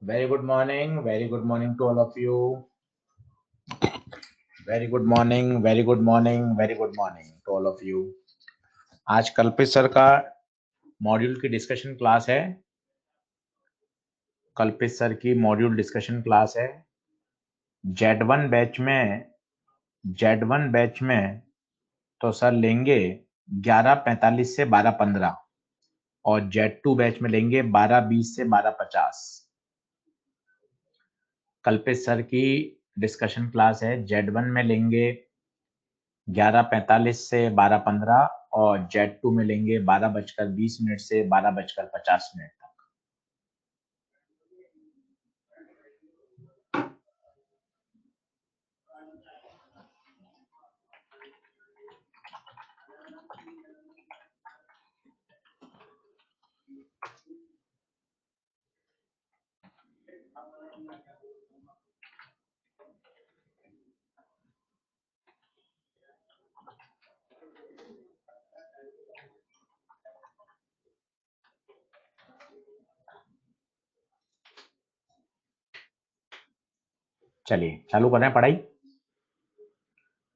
Very good morning. Very good morning to all of you. Very good morning. Very good morning. Very good morning to all of you. आज कल्पित sir का module की discussion class है। कल्पित sir की module discussion class है। Z1 batch में तो सर लेंगे 11:45 से 12:15 और Z2 बैच में लेंगे 12:20 से 12:50। कल्पित सर की डिस्कशन क्लास है। Z1 में लेंगे 11:45 से 12:15 और Z2 में लेंगे 12:20 से 12:50 तक। चलिए चालू कर रहे हैं पढ़ाई।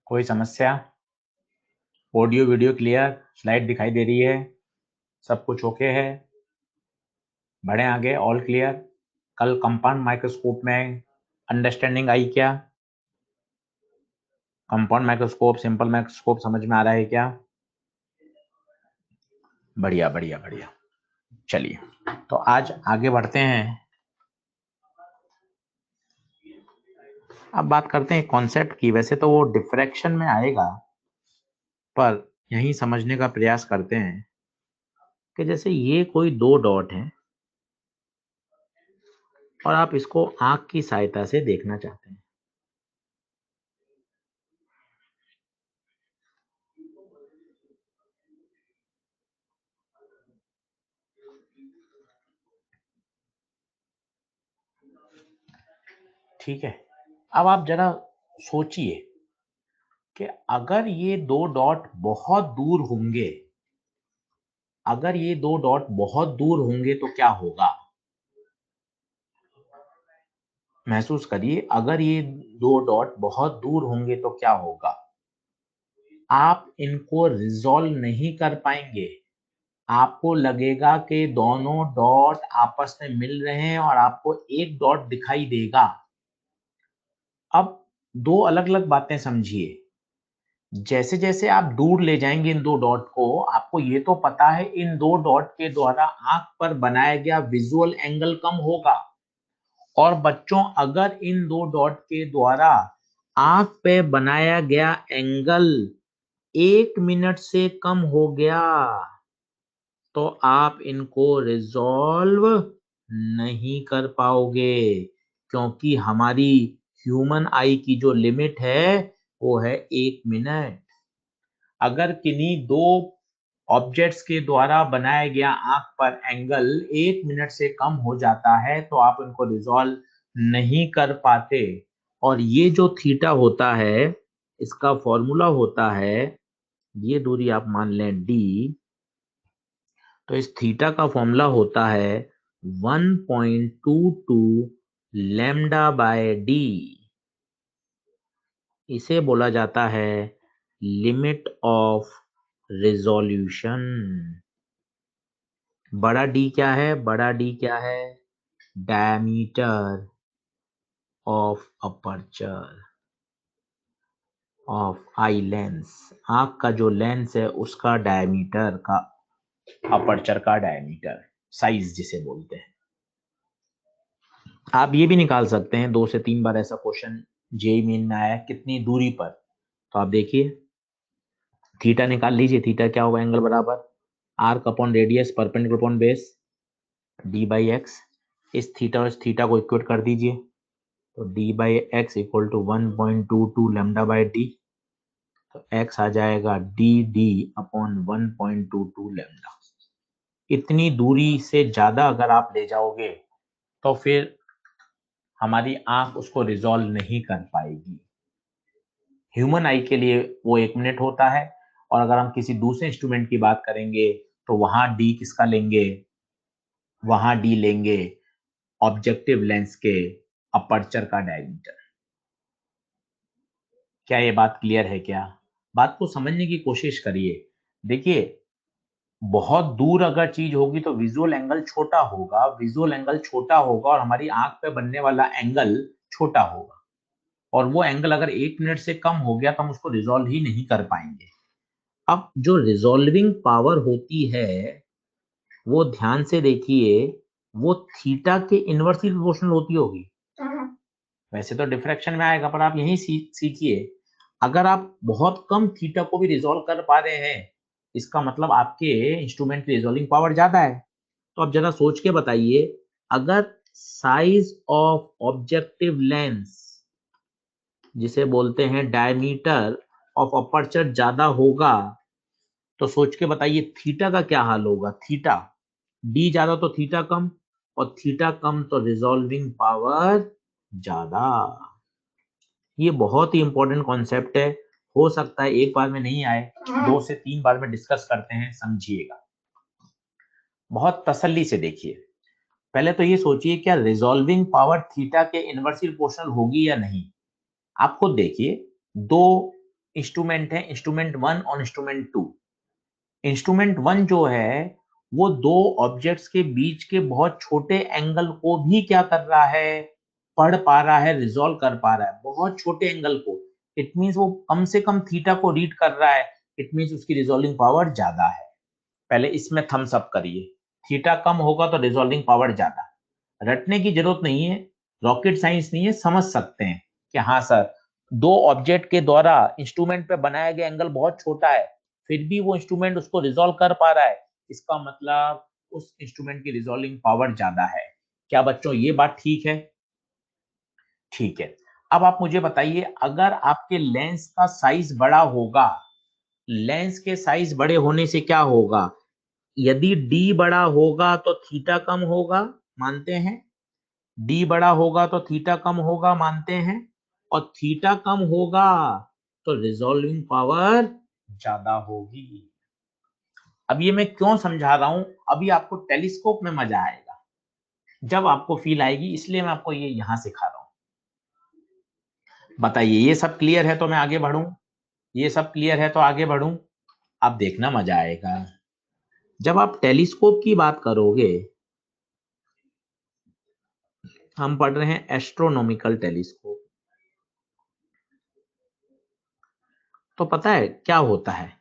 कोई समस्या? ऑडियो वीडियो क्लियर, स्लाइड दिखाई दे रही है, सब कुछ ओके है? बढ़े आगे। All clear. कल कंपाउंड माइक्रोस्कोप में अंडरस्टैंडिंग आई क्या? कंपाउंड माइक्रोस्कोप, सिंपल माइक्रोस्कोप समझ में आ रहा है क्या? बढ़िया बढ़िया बढ़िया। चलिए तो आज आगे बढ़ते हैं। अब बात करते हैं कॉन्सेप्ट की। वैसे तो वो डिफ्रैक्शन में आएगा, पर यहीं समझने का प्रयास करते हैं कि जैसे ये कोई दो डॉट हैं और आप इसको आंख की सहायता से देखना चाहते हैं। ठीक है, अब आप जरा सोचिए कि अगर ये दो डॉट बहुत दूर होंगे, अगर ये दो डॉट बहुत दूर होंगे तो क्या होगा? महसूस करिए, अगर ये दो डॉट बहुत दूर होंगे तो क्या होगा? आप इनको रिजॉल्व नहीं कर पाएंगे। आपको लगेगा कि दोनों डॉट आपस में मिल रहे हैं और आपको एक डॉट दिखाई देगा। अब दो अलग अलग बातें समझिए। जैसे जैसे आप दूर ले जाएंगे इन दो डॉट को, आपको ये तो पता है इन दो डॉट के द्वारा आंख पर बनाया गया विजुअल एंगल कम होगा। और बच्चों, अगर इन दो डॉट के द्वारा आंख पे बनाया गया एंगल 1 मिनट से कम हो गया तो आप इनको रिजॉल्व नहीं कर पाओगे, क्योंकि हमारी ह्यूमन आई की जो लिमिट है वो है 1 मिनट। अगर किन्हीं दो ऑब्जेक्ट्स के द्वारा बनाया गया आंख पर एंगल 1 मिनट से कम हो जाता है तो आप उनको रिजॉल्व नहीं कर पाते। और ये जो थीटा होता है, इसका फॉर्मूला होता है, ये दूरी आप मान लें डी, तो इस थीटा का फॉर्मूला होता है 1.22 लैम्डा बाय डी। इसे बोला जाता है लिमिट ऑफ रिजोल्यूशन। बड़ा डी क्या है? बड़ा डी क्या है? Diameter of aperture of eye lens. आंख का जो लेंस है उसका डायमीटर का, अपर्चर का डायमीटर, साइज जिसे बोलते हैं। आप ये भी निकाल सकते हैं, 2 से 3 बार ऐसा क्वेश्चन जेईई मेन में आया है, कितनी दूरी पर। तो आप देखिए, थीटा निकाल लीजिए। थीटा क्या होगा? एंगल बराबर arc upon radius perpendicular upon base D by X. इस थीटा और इस थीटा को इक्वेट कर दीजिए, तो D by X equal to 1.22 lambda by D. तो एक्स आ जाएगा डी डी अपॉन 1.22 लैम्डा। इतनी दूरी से ज्यादा अगर आप ले जाओगे तो फिर हमारी आंख उसको रिजॉल्व नहीं कर पाएगी। ह्यूमन आई के लिए वो 1 मिनट होता है। और अगर हम किसी दूसरे इंस्ट्रूमेंट की बात करेंगे तो वहां डी किसका लेंगे? वहां डी लेंगे ऑब्जेक्टिव लेंस के अपर्चर का डायमीटर। क्या ये बात क्लियर है? क्या बात को समझने की कोशिश करिए। देखिए, बहुत दूर अगर चीज होगी तो विजुअल एंगल छोटा होगा, विजुअल एंगल छोटा होगा और हमारी आंख पे बनने वाला एंगल छोटा होगा, और वो एंगल अगर 1 मिनट से कम हो गया तो हम उसको रिजॉल्व ही नहीं कर पाएंगे। अब जो रिजॉल्विंग पावर होती है वो ध्यान से देखिए, वो थीटा के इनवर्सली प्रोपोर्शनल होती होगी। वैसे तो डिफ्रैक्शन में आएगा, पर आप यही सीखिए, अगर आप बहुत कम थीटा को भी रिजॉल्व कर पा रहे हैं, इसका मतलब आपके इंस्ट्रूमेंट की रिजॉल्विंग पावर ज्यादा है। तो आप जरा सोच के बताइए, अगर साइज ऑफ ऑब्जेक्टिव लेंस, जिसे बोलते हैं डायमीटर ऑफ अपर्चर, ज्यादा होगा तो सोच के बताइए थीटा का क्या हाल होगा। थीटा डी ज्यादा तो थीटा कम, और थीटा कम तो रिजॉल्विंग पावर ज्यादा। ये बहुत ही इंपॉर्टेंट कॉन्सेप्ट है, हो सकता है एक बार में नहीं आए, 2 से 3 बार में डिस्कस करते हैं, समझिएगा। बहुत तसल्ली से देखिए। पहले तो ये सोचिए, क्या रिजॉल्विंग पावर थीटा के इनवर्सली प्रोपोर्शनल होगी या नहीं। आप खुद देखिए, दो इंस्ट्रूमेंट है, इंस्ट्रूमेंट 1 और इंस्ट्रूमेंट 2। इंस्ट्रूमेंट 1 जो है वो दो ऑब्जेक्ट्स के बीच के बहुत छोटे एंगल को भी क्या कर रहा है, पढ़ पा रहा है, रिजॉल्व कर पा रहा है, बहुत छोटे एंगल को। इट मींस वो कम से कम थीटा को रीड कर रहा है, इट मींस उसकी रिजॉल्विंग पावर ज्यादा है। पहले इसमें थम्स अप करिए, थीटा कम होगा तो रिजॉल्विंग पावर ज्यादा। रटने की जरूरत नहीं है, रॉकेट साइंस नहीं है, समझ सकते हैं कि हाँ सर, दो ऑब्जेक्ट के द्वारा इंस्ट्रूमेंट पे बनाया गया एंगल बहुत छोटा है, फिर भी वो इंस्ट्रूमेंट उसको रिजॉल्व कर पा रहा है, इसका मतलब उस इंस्ट्रूमेंट की रिजॉल्विंग पावर ज्यादा है। क्या बच्चों ये बात ठीक है? ठीक है। अब आप मुझे बताइए, अगर आपके लेंस का साइज बड़ा होगा, लेंस के साइज बड़े होने से क्या होगा, यदि डी बड़ा होगा तो थीटा कम होगा, मानते हैं। डी बड़ा होगा तो थीटा कम होगा, मानते हैं। और थीटा कम होगा तो रिजॉल्विंग पावर ज्यादा होगी। अब ये मैं क्यों समझा रहा हूं, अभी आपको टेलीस्कोप में मजा आएगा, जब आपको फील आएगी, इसलिए मैं आपको ये यहां सिखा रहा हूं। बताइए, ये सब क्लियर है तो मैं आगे बढ़ूं? ये सब क्लियर है तो आगे बढ़ूं? आप देखना मजा आएगा। जब आप टेलीस्कोप की बात करोगे, हम पढ़ रहे हैं एस्ट्रोनॉमिकल टेलीस्कोप, तो पता है क्या होता है,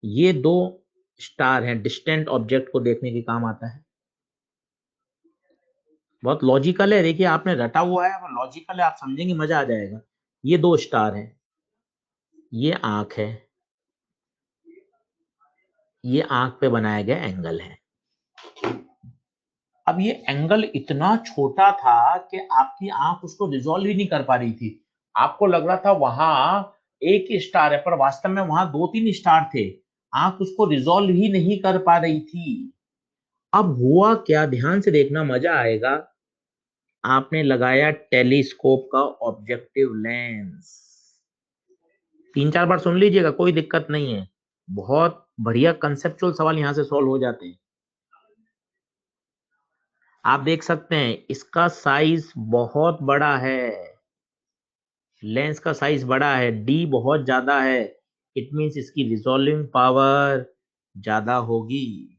ये दो स्टार हैं, डिस्टेंट ऑब्जेक्ट को देखने के काम आता है। बहुत लॉजिकल है, देखिए आपने रटा हुआ है और लॉजिकल है, आप समझेंगे मजा आ जाएगा। ये दो स्टार हैं, ये आंख है, ये आंख पे बनाया गया एंगल है। अब ये एंगल इतना छोटा था कि आपकी आंख उसको रिजॉल्व ही नहीं कर पा रही थी। आपको लग रहा था वहां एक ही स्टार है, पर वास्तव में वहां 2-3 स्टार थे। आंख उसको रिजॉल्व ही नहीं कर पा रही थी। अब हुआ क्या, ध्यान से देखना मजा आएगा। आपने लगाया टेलीस्कोप का ऑब्जेक्टिव लेंस, 3-4 बार सुन लीजिएगा, कोई दिक्कत नहीं है, बहुत बढ़िया कंसेप्चुअल सवाल यहां से सॉल्व हो जाते हैं। आप देख सकते हैं इसका साइज बहुत बड़ा है, लेंस का साइज बड़ा है, डी बहुत ज्यादा है, इट मींस इसकी रिजॉल्विंग पावर ज्यादा होगी।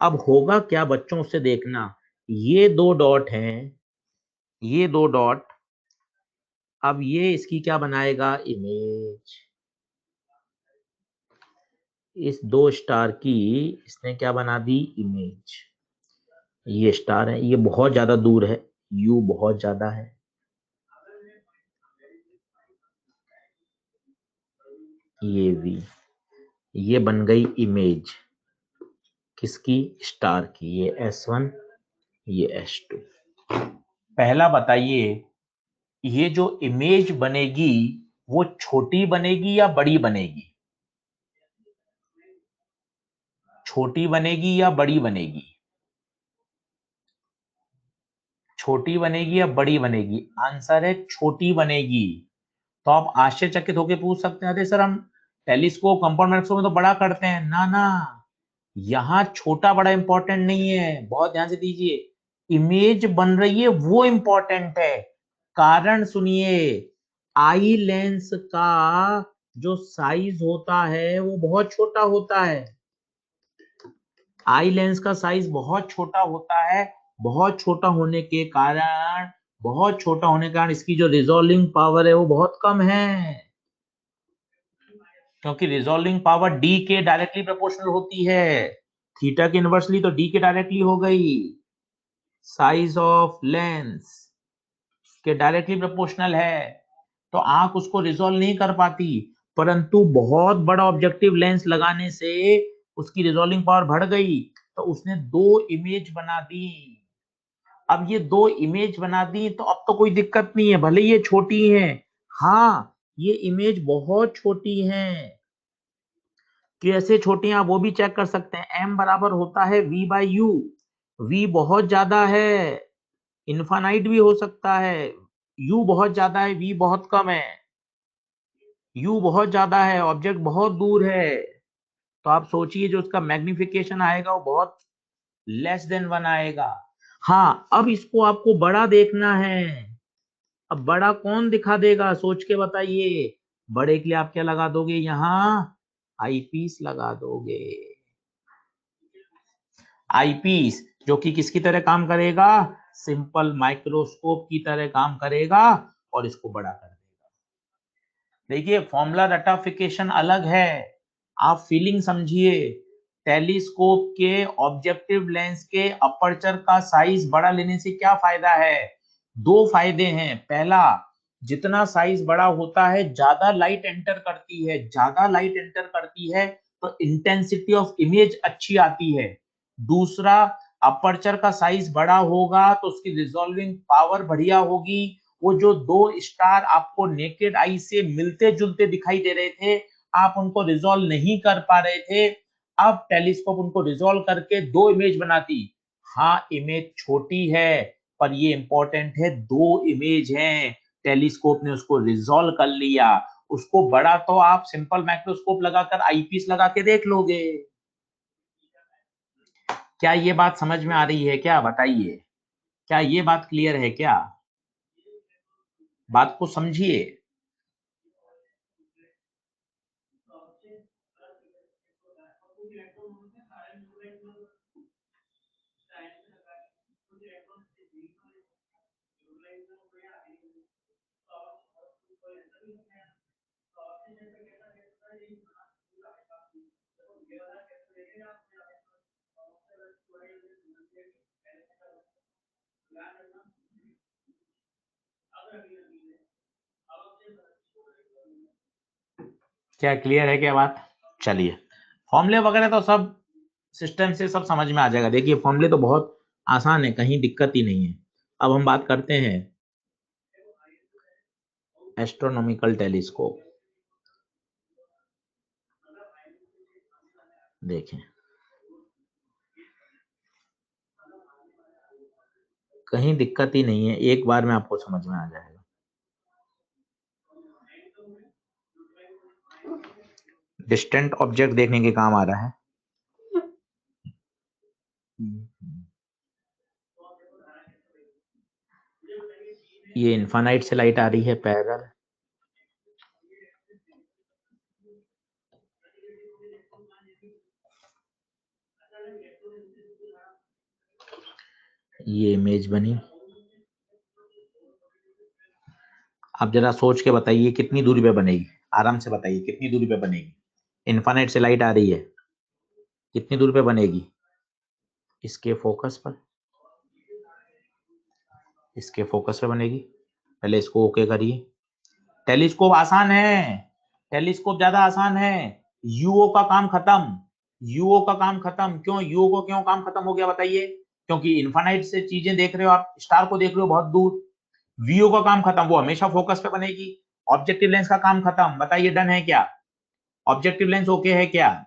अब होगा क्या बच्चों, उससे देखना, ये दो डॉट हैं, ये दो डॉट, अब ये इसकी क्या बनाएगा, इमेज। इस दो स्टार की इसने क्या बना दी, इमेज। ये स्टार है, ये बहुत ज्यादा दूर है, यू बहुत ज्यादा है, ये वी, ये बन गई इमेज किसकी, स्टार की। ये S1, ये S2। पहला बताइए, ये जो इमेज बनेगी वो छोटी बनेगी या बड़ी बनेगी? छोटी बनेगी या बड़ी बनेगी? छोटी बनेगी या बड़ी बनेगी? आंसर है छोटी बनेगी। तो आप आश्चर्यचकित होकर पूछ सकते हैं, अरे सर हम टेलीस्कोप कंपाउंड माइक्रोस्कोप में तो बड़ा करते हैं। ना ना, यहाँ छोटा बड़ा इंपॉर्टेंट नहीं है, बहुत ध्यान से दीजिए। इमेज बन रही है वो इंपॉर्टेंट है। कारण सुनिए, आई लेंस का जो साइज होता है वो बहुत छोटा होता है। आई लेंस का साइज बहुत छोटा होता है। बहुत छोटा होने के कारण इसकी जो रिजॉल्विंग पावर है वो बहुत कम है, क्योंकि रिजॉल्विंग पावर डी के डायरेक्टली प्रोपोर्शनल होती है। थीटा के इनवर्सली तो डी के डायरेक्टली हो गई। साइज ऑफ लेंस के डायरेक्टली प्रोपोर्शनल है, तो आंख उसको रिजॉल्व नहीं कर पाती। परंतु बहुत बड़ा ऑब्जेक्टिव लेंस लगाने से उसकी रिजॉल्विंग पावर बढ़ गई, तो उसने दो इमेज बना दी। अब ये दो इमेज बना दी तो अब तो कोई दिक्कत नहीं है, भले ये छोटी है। हाँ, ये इमेज बहुत छोटी है। कैसे छोटी हैं आप वो भी चेक कर सकते हैं। m बराबर होता है v बाई यू। v बहुत ज्यादा है, इनफाइनाइट भी हो सकता है। u बहुत ज्यादा है, v बहुत कम है। u बहुत ज्यादा है, ऑब्जेक्ट बहुत दूर है, तो आप सोचिए जो उसका मैग्निफिकेशन आएगा वो बहुत लेस देन 1 आएगा। हाँ, अब इसको आपको बड़ा देखना है। अब बड़ा कौन दिखा देगा, सोच के बताइए। बड़े के लिए आप क्या लगा दोगे, यहाँ आईपीस लगा दोगे। आईपीस जो कि किसकी तरह काम करेगा, सिंपल माइक्रोस्कोप की तरह काम करेगा और इसको बड़ा कर देगा। देखिए, फॉर्मूला रटाफिकेशन अलग है, आप फीलिंग समझिए। टेलीस्कोप के ऑब्जेक्टिव लेंस के अपर्चर का साइज बड़ा लेने से क्या फायदा है, दो फायदे हैं। पहला, जितना साइज बड़ा होता है ज्यादा लाइट एंटर करती है, तो इंटेंसिटी ऑफ इमेज अच्छी आती है। दूसरा, अपर्चर का साइज बड़ा होगा तो उसकी रिजॉल्विंग पावर बढ़िया होगी। वो जो दो स्टार आपको नेकेड आई से मिलते जुलते दिखाई दे रहे थे, आप उनको रिजॉल्व नहीं कर पा रहे थे, अब टेलीस्कोप उनको रिजॉल्व करके दो इमेज बनाती। हाँ, इमेज छोटी है पर ये इंपॉर्टेंट है, दो इमेज हैं, टेलीस्कोप ने उसको रिजॉल्व कर लिया। उसको बड़ा तो आप सिंपल माइक्रोस्कोप लगाकर आईपीस लगा के देख लोगे। क्या ये बात समझ में आ रही है क्या, बताइए। क्या ये बात क्लियर है क्या, बात को समझिए। क्या क्लियर है क्या बात, चलिए। फॉर्मूले वगैरह तो सब सिस्टम से सब समझ में आ जाएगा। देखिए, फॉर्मूले तो बहुत आसान है, कहीं दिक्कत ही नहीं है। अब हम बात करते हैं एस्ट्रोनॉमिकल टेलीस्कोप। देखें, कहीं दिक्कत ही नहीं है, एक बार में आपको समझ में आ जाएगा। डिस्टेंट ऑब्जेक्ट देखने के काम आ रहा है। ये इनफाइनाइट से लाइट आ रही है पैरेलल, ये इमेज बनी। आप जरा सोच के बताइए कितनी दूरी पे बनेगी, आराम से बताइए कितनी दूरी पे बनेगी। इनफाइनाइट से लाइट आ रही है, कितनी दूर पे बनेगी, इसके फोकस पर, इसके फोकस पे बनेगी। पहले इसको ओके करिए। टेलीस्कोप आसान है, टेलीस्कोप ज्यादा आसान है। यूओ का काम खत्म, यूओ का काम खत्म। क्यों यूओ को क्यों काम खत्म हो गया बताइए, क्योंकि इनफाइनाइट से चीजें देख रहे हो आप, स्टार को देख रहे हो बहुत दूर। वीओ का काम खत्म, वो हमेशा फोकस पे बनेगी। ऑब्जेक्टिव लेंस का काम खत्म, बताइए डन है क्या, ऑब्जेक्टिव लेंस ओके है क्या,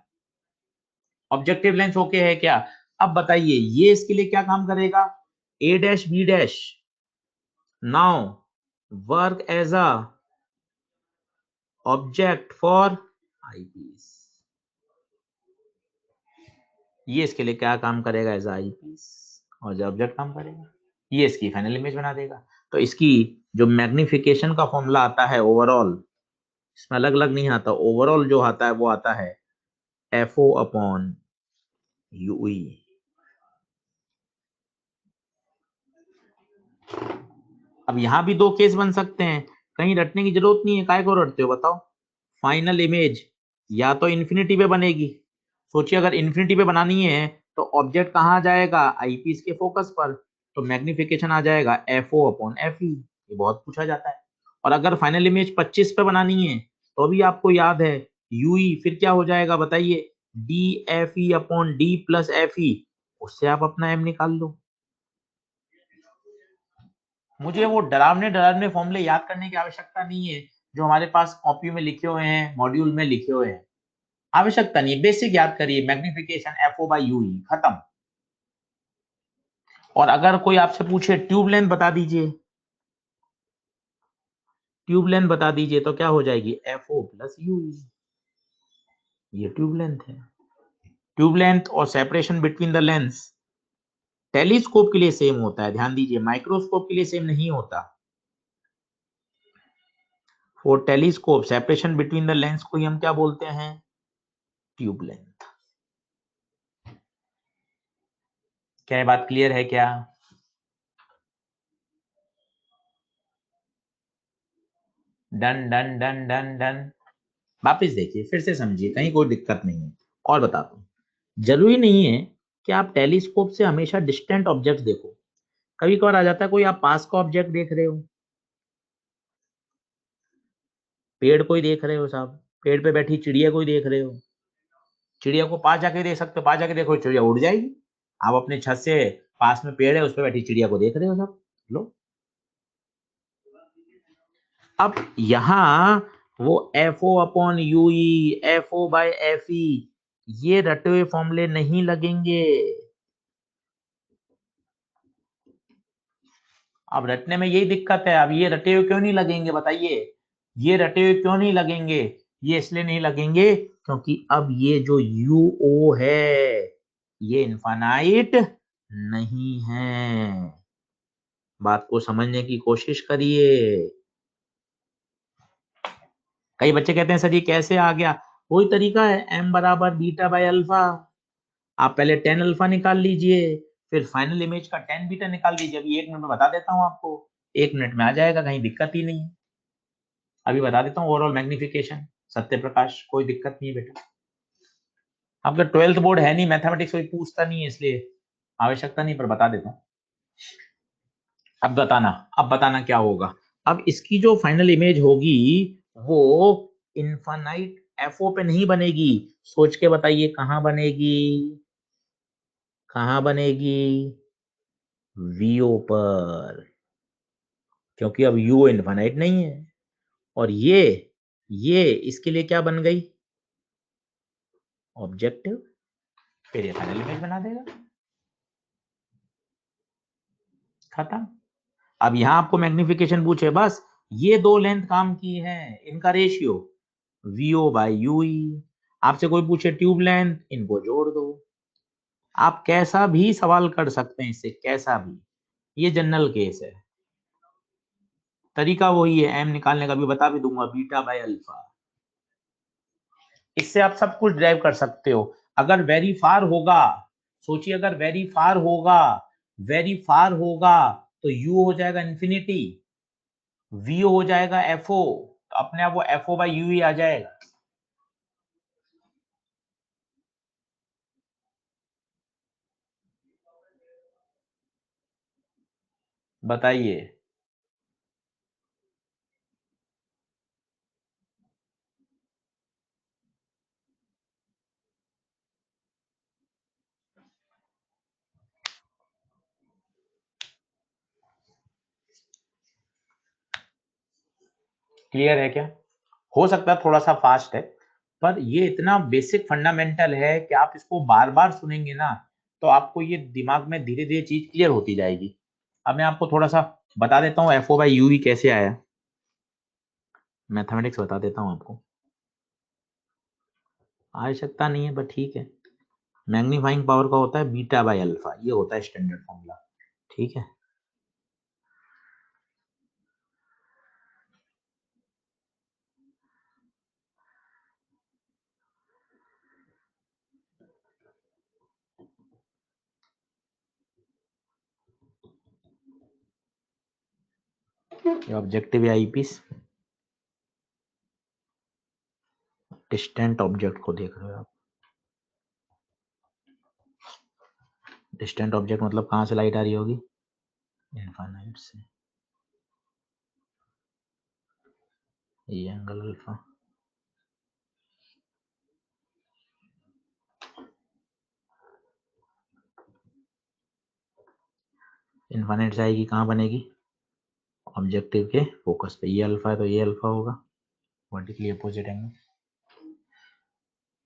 ऑब्जेक्टिव लेंस ओके है क्या। अब बताइए ये इसके लिए क्या काम करेगा, a dash B dash now work as a object for eyepiece. ये इसके लिए क्या काम करेगा, एज आईपीस, और जो ऑब्जेक्ट काम करेगा। ये इसकी फाइनल इमेज बना देगा। तो इसकी जो मैग्निफिकेशन का फॉर्मूला आता है ओवरऑल, इसमें अलग अलग नहीं आता, ओवरऑल जो आता है वो आता है FO अपॉन UE। अब यहां भी दो केस बन सकते हैं, कहीं रटने की जरूरत नहीं है, काय को रटते हो बताओ। फाइनल इमेज या तो इन्फिनिटी पे बनेगी, सोचिए अगर इन्फिनिटी पे बनानी है तो ऑब्जेक्ट कहाँ जाएगा, आईपीस के फोकस पर, तो मैग्निफिकेशन आ जाएगा FO अपॉन FE। ये बहुत पूछा जाता है। और अगर फाइनल इमेज 25 पे बनानी है तो भी आपको याद है UE, फिर क्या हो जाएगा बताइए, DFE अपॉन D+FE। उससे आप अपना M निकाल लो। मुझे वो डरावने डरावने फॉर्मूले याद करने की आवश्यकता नहीं है जो हमारे पास कॉपी में लिखे हुए हैं, मॉड्यूल में लिखे हुए हैं, आवश्यकता नहीं है। बेसिक याद करिए, मैग्निफिकेशन FO बाई UE, खत्म। और अगर कोई आपसे पूछे ट्यूब लेंथ बता दीजिए, ट्यूब लेंथ बता दीजिए, तो क्या हो जाएगी, FO प्लस UE। ये ट्यूब लेंथ है। ट्यूब लेंथ और separation between the lens telescope के लिए सेम होता है, ध्यान दीजिए, माइक्रोस्कोप के लिए सेम नहीं होता। For telescope separation between the lens को ही हम क्या बोलते हैं, ट्यूब लेंथ। क्या ये बात क्लियर है क्या? Done done done done done. वापिस देखिए, फिर से समझिए, कहीं कोई दिक्कत नहीं है। और बताता हूँ, जरूरी नहीं है कि आप टेलीस्कोप से हमेशा डिस्टेंट ऑब्जेक्ट देखो। कभी कभार आ जाता है कोई आप पास का ऑब्जेक्ट देख रहे हो, पेड़ कोई देख रहे हो साहब, पेड़ पे बैठी चिड़िया कोई देख रहे हो, चिड़िया को पास जाके देख सकते हो, पास जाके देखो चिड़िया उड़ जाएगी। आप अपने छत से, पास में पेड़ है उस पर बैठी चिड़िया को देख रहे हो साहब, लो। अब यहां वो FO upon UE, FO by FE, ये रटे हुए फॉर्मूले नहीं लगेंगे। अब रटने में यही दिक्कत है। अब ये रटे हुए क्यों नहीं लगेंगे बताइए, ये रटे हुए क्यों नहीं लगेंगे? ये इसलिए नहीं लगेंगे क्योंकि अब ये जो UO है ये इनफाइनाइट नहीं है। बात को समझने की कोशिश करिए। कई बच्चे कहते हैं सर ये कैसे आ गया, वही तरीका है, M बराबर बीटा बाय अल्फा। आप पहले टेन अल्फा निकाल लीजिए, फिर फाइनल इमेज का टेन बीटा निकाल लीजिए। अभी 1 मिनट में बता देता हूँ आपको, 1 मिनट में आ जाएगा, कहीं दिक्कत ही नहीं है। अभी बता देता हूँ ओवरऑल मैग्निफिकेशन, सत्य प्रकाश, कोई दिक्कत नहीं है बेटा। आपका 12th बोर्ड है नहीं, मैथमेटिक्स कोई पूछता नहीं है, इसलिए आवश्यकता नहीं, पर बता देता हूँ। अब बताना क्या होगा। अब इसकी जो फाइनल इमेज होगी वो इनफाइनाइट FO पे नहीं बनेगी। सोच के बताइए कहाँ बनेगी, कहाँ बनेगी, VO पर, क्योंकि अब U इनफाइनाइट नहीं है। और ये इसके लिए क्या बन गई, ऑब्जेक्टिव, फिर ये फाइनल इमेज बना देगा, खत्म। अब यहां आपको मैग्निफिकेशन पूछे, बस ये दो लेंथ काम की है, इनका रेशियो VO बाई UE। आपसे कोई पूछे ट्यूब लेंथ, इनको जोड़ दो। आप कैसा भी सवाल कर सकते हैं इससे, कैसा भी, ये जनरल केस है। तरीका वही है, M निकालने का भी बता भी दूंगा, बीटा बाय अल्फा। इससे आप सब कुछ ड्राइव कर सकते हो। अगर वेरी फार होगा, सोचिए अगर वेरी फार होगा, वेरी फार होगा तो U हो जाएगा इंफिनिटी, VO हो जाएगा FO, तो अपने आप वो FO बाई UE आ जाएगा। बताइए। क्लियर है क्या? हो सकता है थोड़ा सा फास्ट है, पर ये इतना बेसिक फंडामेंटल है कि आप इसको बार बार सुनेंगे ना तो आपको ये दिमाग में धीरे धीरे चीज क्लियर होती जाएगी। अब मैं आपको थोड़ा सा बता देता हूँ FO बाई UE कैसे आया, मैथमेटिक्स बता देता हूँ आपको, आवश्यकता नहीं है पर ठीक है। मैग्नीफाइंग पावर का होता है बीटा बाई अल्फा, ये होता है स्टैंडर्ड फॉर्मूला, ठीक है। ये ऑब्जेक्टिव है आई पीस, डिस्टेंट ऑब्जेक्ट को देख रहे हो आप। डिस्टेंट ऑब्जेक्ट मतलब कहाँ से लाइट आ रही होगी, इनफाइनाइट से। ये एंगल अल्फा, इनफाइनाइट से आएगी, कहाँ बनेगी, ऑब्जेक्टिव के फोकस पे। ये अल्फा है तो ये अल्फा होगा, वर्टिकली अपोजिट एंगल।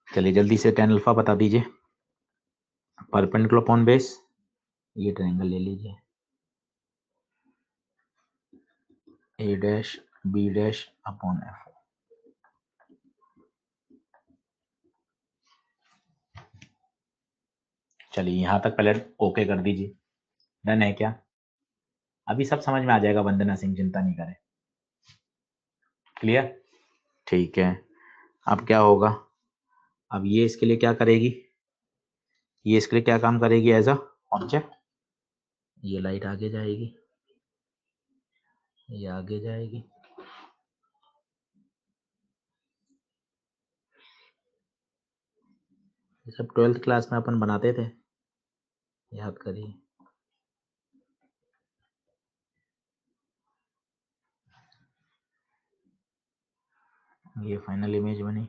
चलिए जल्दी से tan अल्फा बता दीजिए। परपेंडिकुलर अपॉन बेस, ये ट्रायंगल ले लीजिए, a dash B dash upon f. चलिए यहाँ तक पहले ओके कर दीजिए। डन है क्या? अभी सब समझ में आ जाएगा वंदना सिंह, चिंता नहीं करें। क्लियर? ठीक है। अब क्या होगा, अब ये इसके लिए क्या करेगी, ये इसके लिए क्या काम करेगी एज अ ऑब्जेक्ट। ये लाइट आगे जाएगी, ये आगे जाएगी, ये सब 12th क्लास में अपन बनाते थे, याद करिए। ये फाइनल इमेज बनी,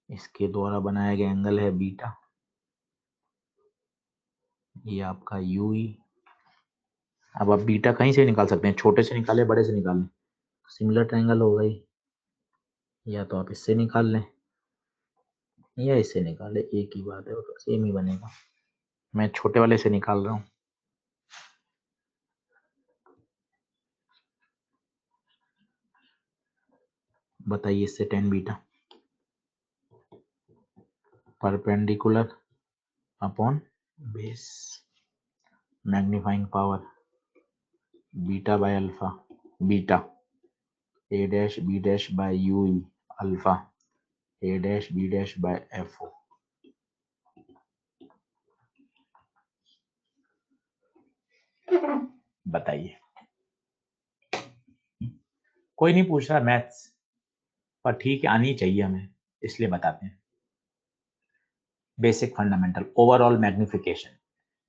इसके द्वारा बनाया गया एंगल है बीटा, ये आपका यूई। अब आप बीटा कहीं से निकाल सकते हैं, छोटे से निकाले बड़े से निकालें, सिमिलर ट्रायंगल हो गई, या तो आप इससे निकाल लें या इससे निकाले, एक ही बात है, तो सेम ही बनेगा। मैं छोटे वाले से निकाल रहा हूँ। बताइए इससे tan beta perpendicular upon base, magnifying power beta by alpha, beta A dash B dash by U E, alpha A dash B dash by F O. बताइए, कोई नहीं पूछ रहा मैथ्स, पर ठीक है आनी चाहिए हमें, इसलिए बताते हैं। Basic fundamental, overall magnification.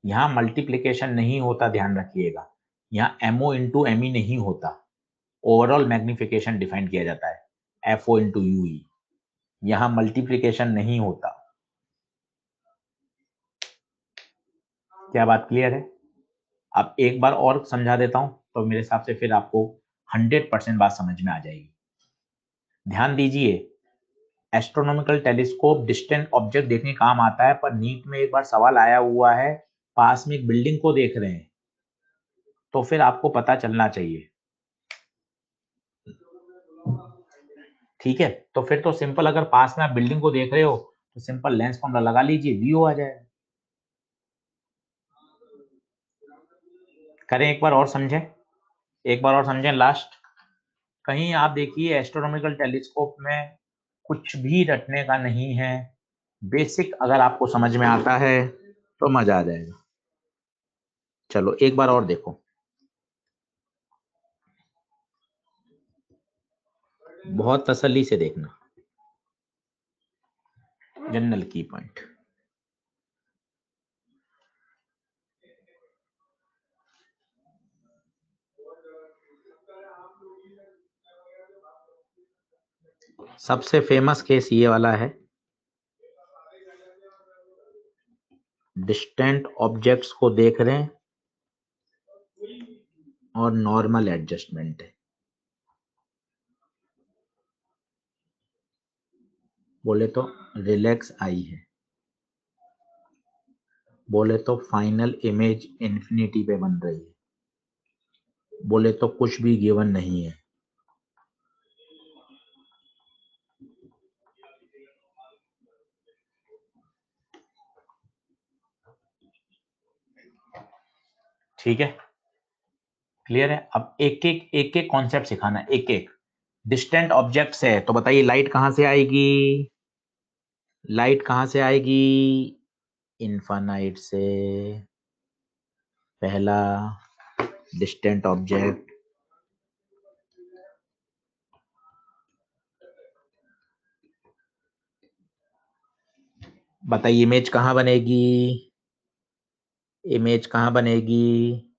यहाँ मल्टीप्लीकेशन नहीं होता, ध्यान रखिएगा। यहाँ एमओ इंटू एम ई नहीं होता, ओवरऑल मैग्निफिकेशन डिफाइन किया जाता है, F O into U E. यहाँ मल्टीप्लीकेशन नहीं होता। क्या बात क्लियर है? अब एक बार और समझा देता हूं, तो मेरे हिसाब से फिर आपको 100% बात समझ में आ जाएगी। ध्यान दीजिए, एस्ट्रोनॉमिकल टेलीस्कोप डिस्टेंट ऑब्जेक्ट देखने काम आता है, पर नीट में एक बार सवाल आया हुआ है, पास में एक बिल्डिंग को देख रहे हैं, तो फिर आपको पता चलना चाहिए। ठीक है, तो फिर तो सिंपल, अगर पास में आप बिल्डिंग को देख रहे हो तो सिंपल लेंस फॉर्मूला लगा लीजिए, व्यू आ जाएगा। करें एक बार और समझें, एक बार और समझें लास्ट। कहीं आप देखिए एस्ट्रोनॉमिकल टेलीस्कोप में कुछ भी रटने का नहीं है, बेसिक अगर आपको समझ में आता है तो मजा आ जाएगा। चलो एक बार और देखो, बहुत तसल्ली से देखना, जनरल की पॉइंट। सबसे फेमस केस ये वाला है, डिस्टेंट ऑब्जेक्ट्स को देख रहे हैं और नॉर्मल एडजस्टमेंट है, बोले तो रिलैक्स आई है, बोले तो फाइनल इमेज इंफिनिटी पे बन रही है, बोले तो कुछ भी गिवन नहीं है। ठीक है, क्लियर है? अब एक एक कॉन्सेप्ट सिखाना, एक एक। डिस्टेंट ऑब्जेक्ट्स है तो बताइए लाइट कहां से आएगी, लाइट कहां से आएगी, इनफाइनाइट से, पहला। डिस्टेंट ऑब्जेक्ट, बताइए इमेज कहाँ बनेगी, इमेज कहाँ बनेगी,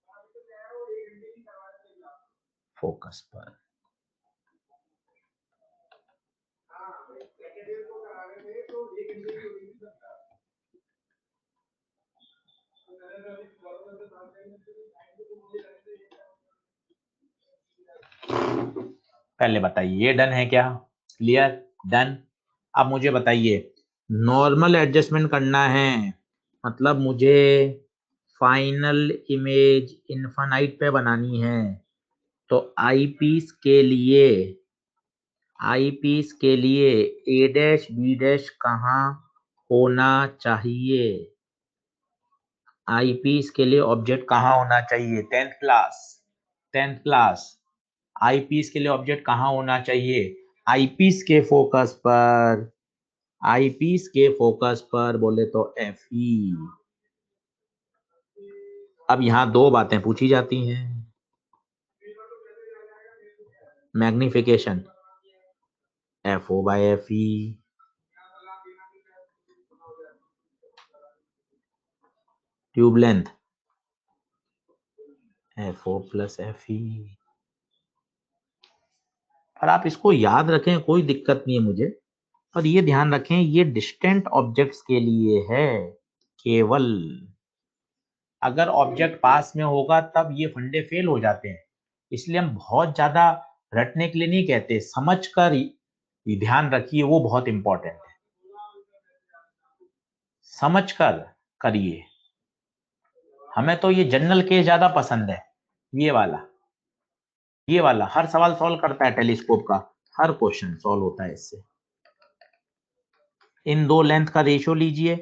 फोकस पर। पहले बताइए ये डन है क्या, क्लियर, डन। अब मुझे बताइए नॉर्मल एडजस्टमेंट करना है, मतलब मुझे फाइनल इमेज इनफाइनाइट पे बनानी है, तो आई पीस के लिए ए डैश बी डैश कहाँ होना चाहिए, आई पीस के लिए ऑब्जेक्ट कहाँ होना चाहिए, टेंथ क्लास आईपीस के लिए ऑब्जेक्ट कहाँ होना चाहिए, आईपीस के फोकस पर, आईपीस के फोकस पर बोले तो एफ ई। अब यहाँ दो बातें पूछी जाती हैं, magnification F O by F E, tube length F O plus F E. और आप इसको याद रखें, कोई दिक्कत नहीं है मुझे, और ये ध्यान रखें ये डिस्टेंट ऑब्जेक्ट्स के लिए है केवल, अगर ऑब्जेक्ट पास में होगा तब ये फंडे फेल हो जाते हैं, इसलिए हम बहुत ज्यादा रटने के लिए नहीं कहते, समझ कर ध्यान रखिए, वो बहुत इंपॉर्टेंट है, समझ कर करिए। हमें तो ये जनरल केस ज्यादा पसंद है, ये वाला हर सवाल सॉल्व करता है, टेलीस्कोप का हर क्वेश्चन सॉल्व होता है इससे। इन दो लेंथ का रेशियो लीजिए,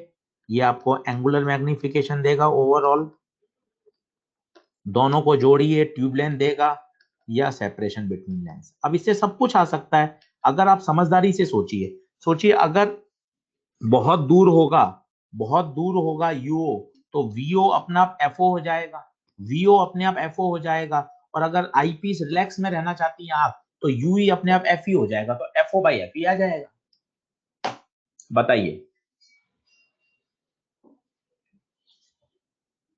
ये आपको एंगुलर मैग्निफिकेशन देगा ओवरऑल, दोनों को जोड़िए ट्यूब लेंथ देगा या सेपरेशन बिटवीन लेंस। अब इससे सब कुछ आ सकता है, अगर आप समझदारी से सोचिए, अगर बहुत दूर होगा, यूओ, तो वीओ अपने आप एफओ हो जाएगा, हो जाएगा, और अगर आईपीस रिलैक्स में रहना चाहती हैं आप, तो यूई अपने आप एफई हो जाएगा, तो एफओ बाई एफई आ जाएगा। बताइए,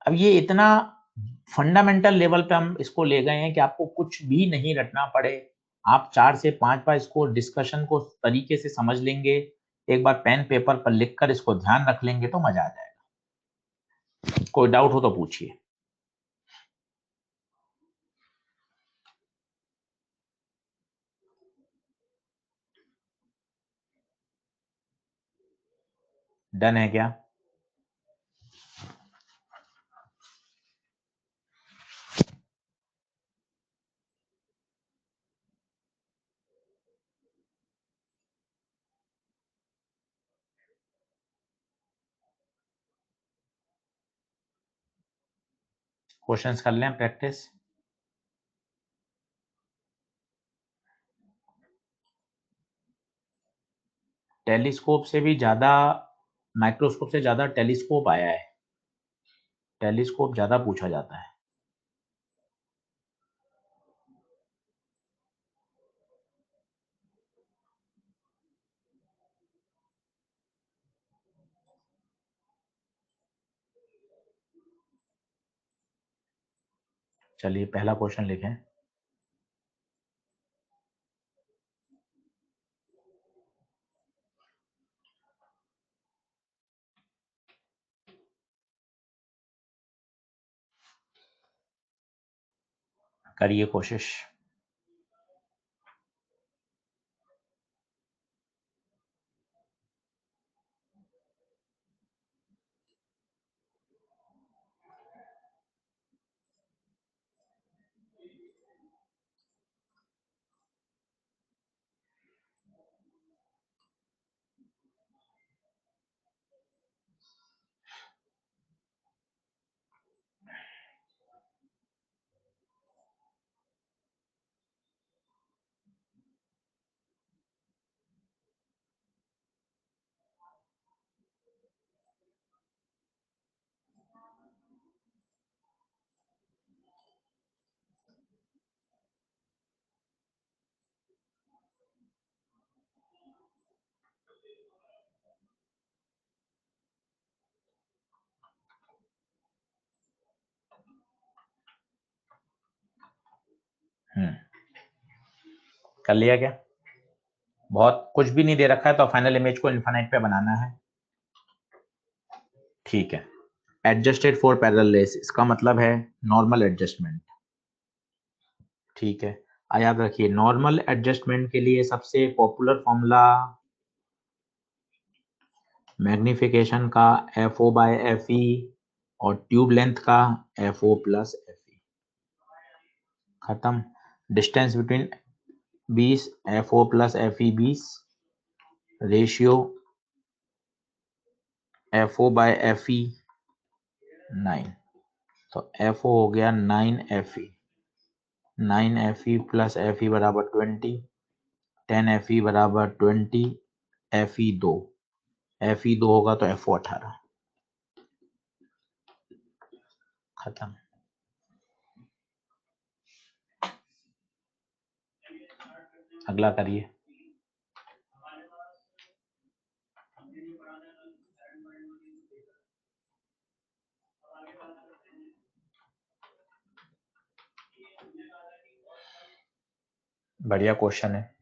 अब ये इतना फंडामेंटल लेवल पे हम इसको ले गए हैं कि आपको कुछ भी नहीं रटना पड़े, आप 4 से 5 बार इसको डिस्कशन को तरीके से समझ लेंगे, एक बार पेन पेपर पर लिखकर इसको ध्यान रख लेंगे तो मजा आ जाएगा। कोई डाउट हो तो पूछिए। डन है क्या? क्वेश्चंस कर लें प्रैक्टिस। टेलीस्कोप से भी ज्यादा, माइक्रोस्कोप से ज्यादा टेलीस्कोप आया है, टेलीस्कोप ज्यादा पूछा जाता है। चलिए पहला क्वेश्चन लिखें, करिए कोशिश। कर लिया क्या? बहुत कुछ भी नहीं दे रखा है तो फाइनल इमेज को इनफाइनाइट पे बनाना है। ठीक है, एडजस्टेड फॉर पैरेललेस इसका मतलब है नॉर्मल एडजस्टमेंट। ठीक है, याद रखिए नॉर्मल एडजस्टमेंट के लिए सबसे पॉपुलर फॉर्मूला मैग्निफिकेशन का FO बाय FE और ट्यूब लेंथ का FO प्लस FE। खत्म। Distance between 20 FO plus FE 20 ratio FO by FE 9। तो FO हो गया 9FE। 9FE प्लस FE बराबर 20। 10FE बराबर 20। FE 2। FE 2 होगा तो FO 18। खत्म। अगला करिए। बढ़िया क्वेश्चन है।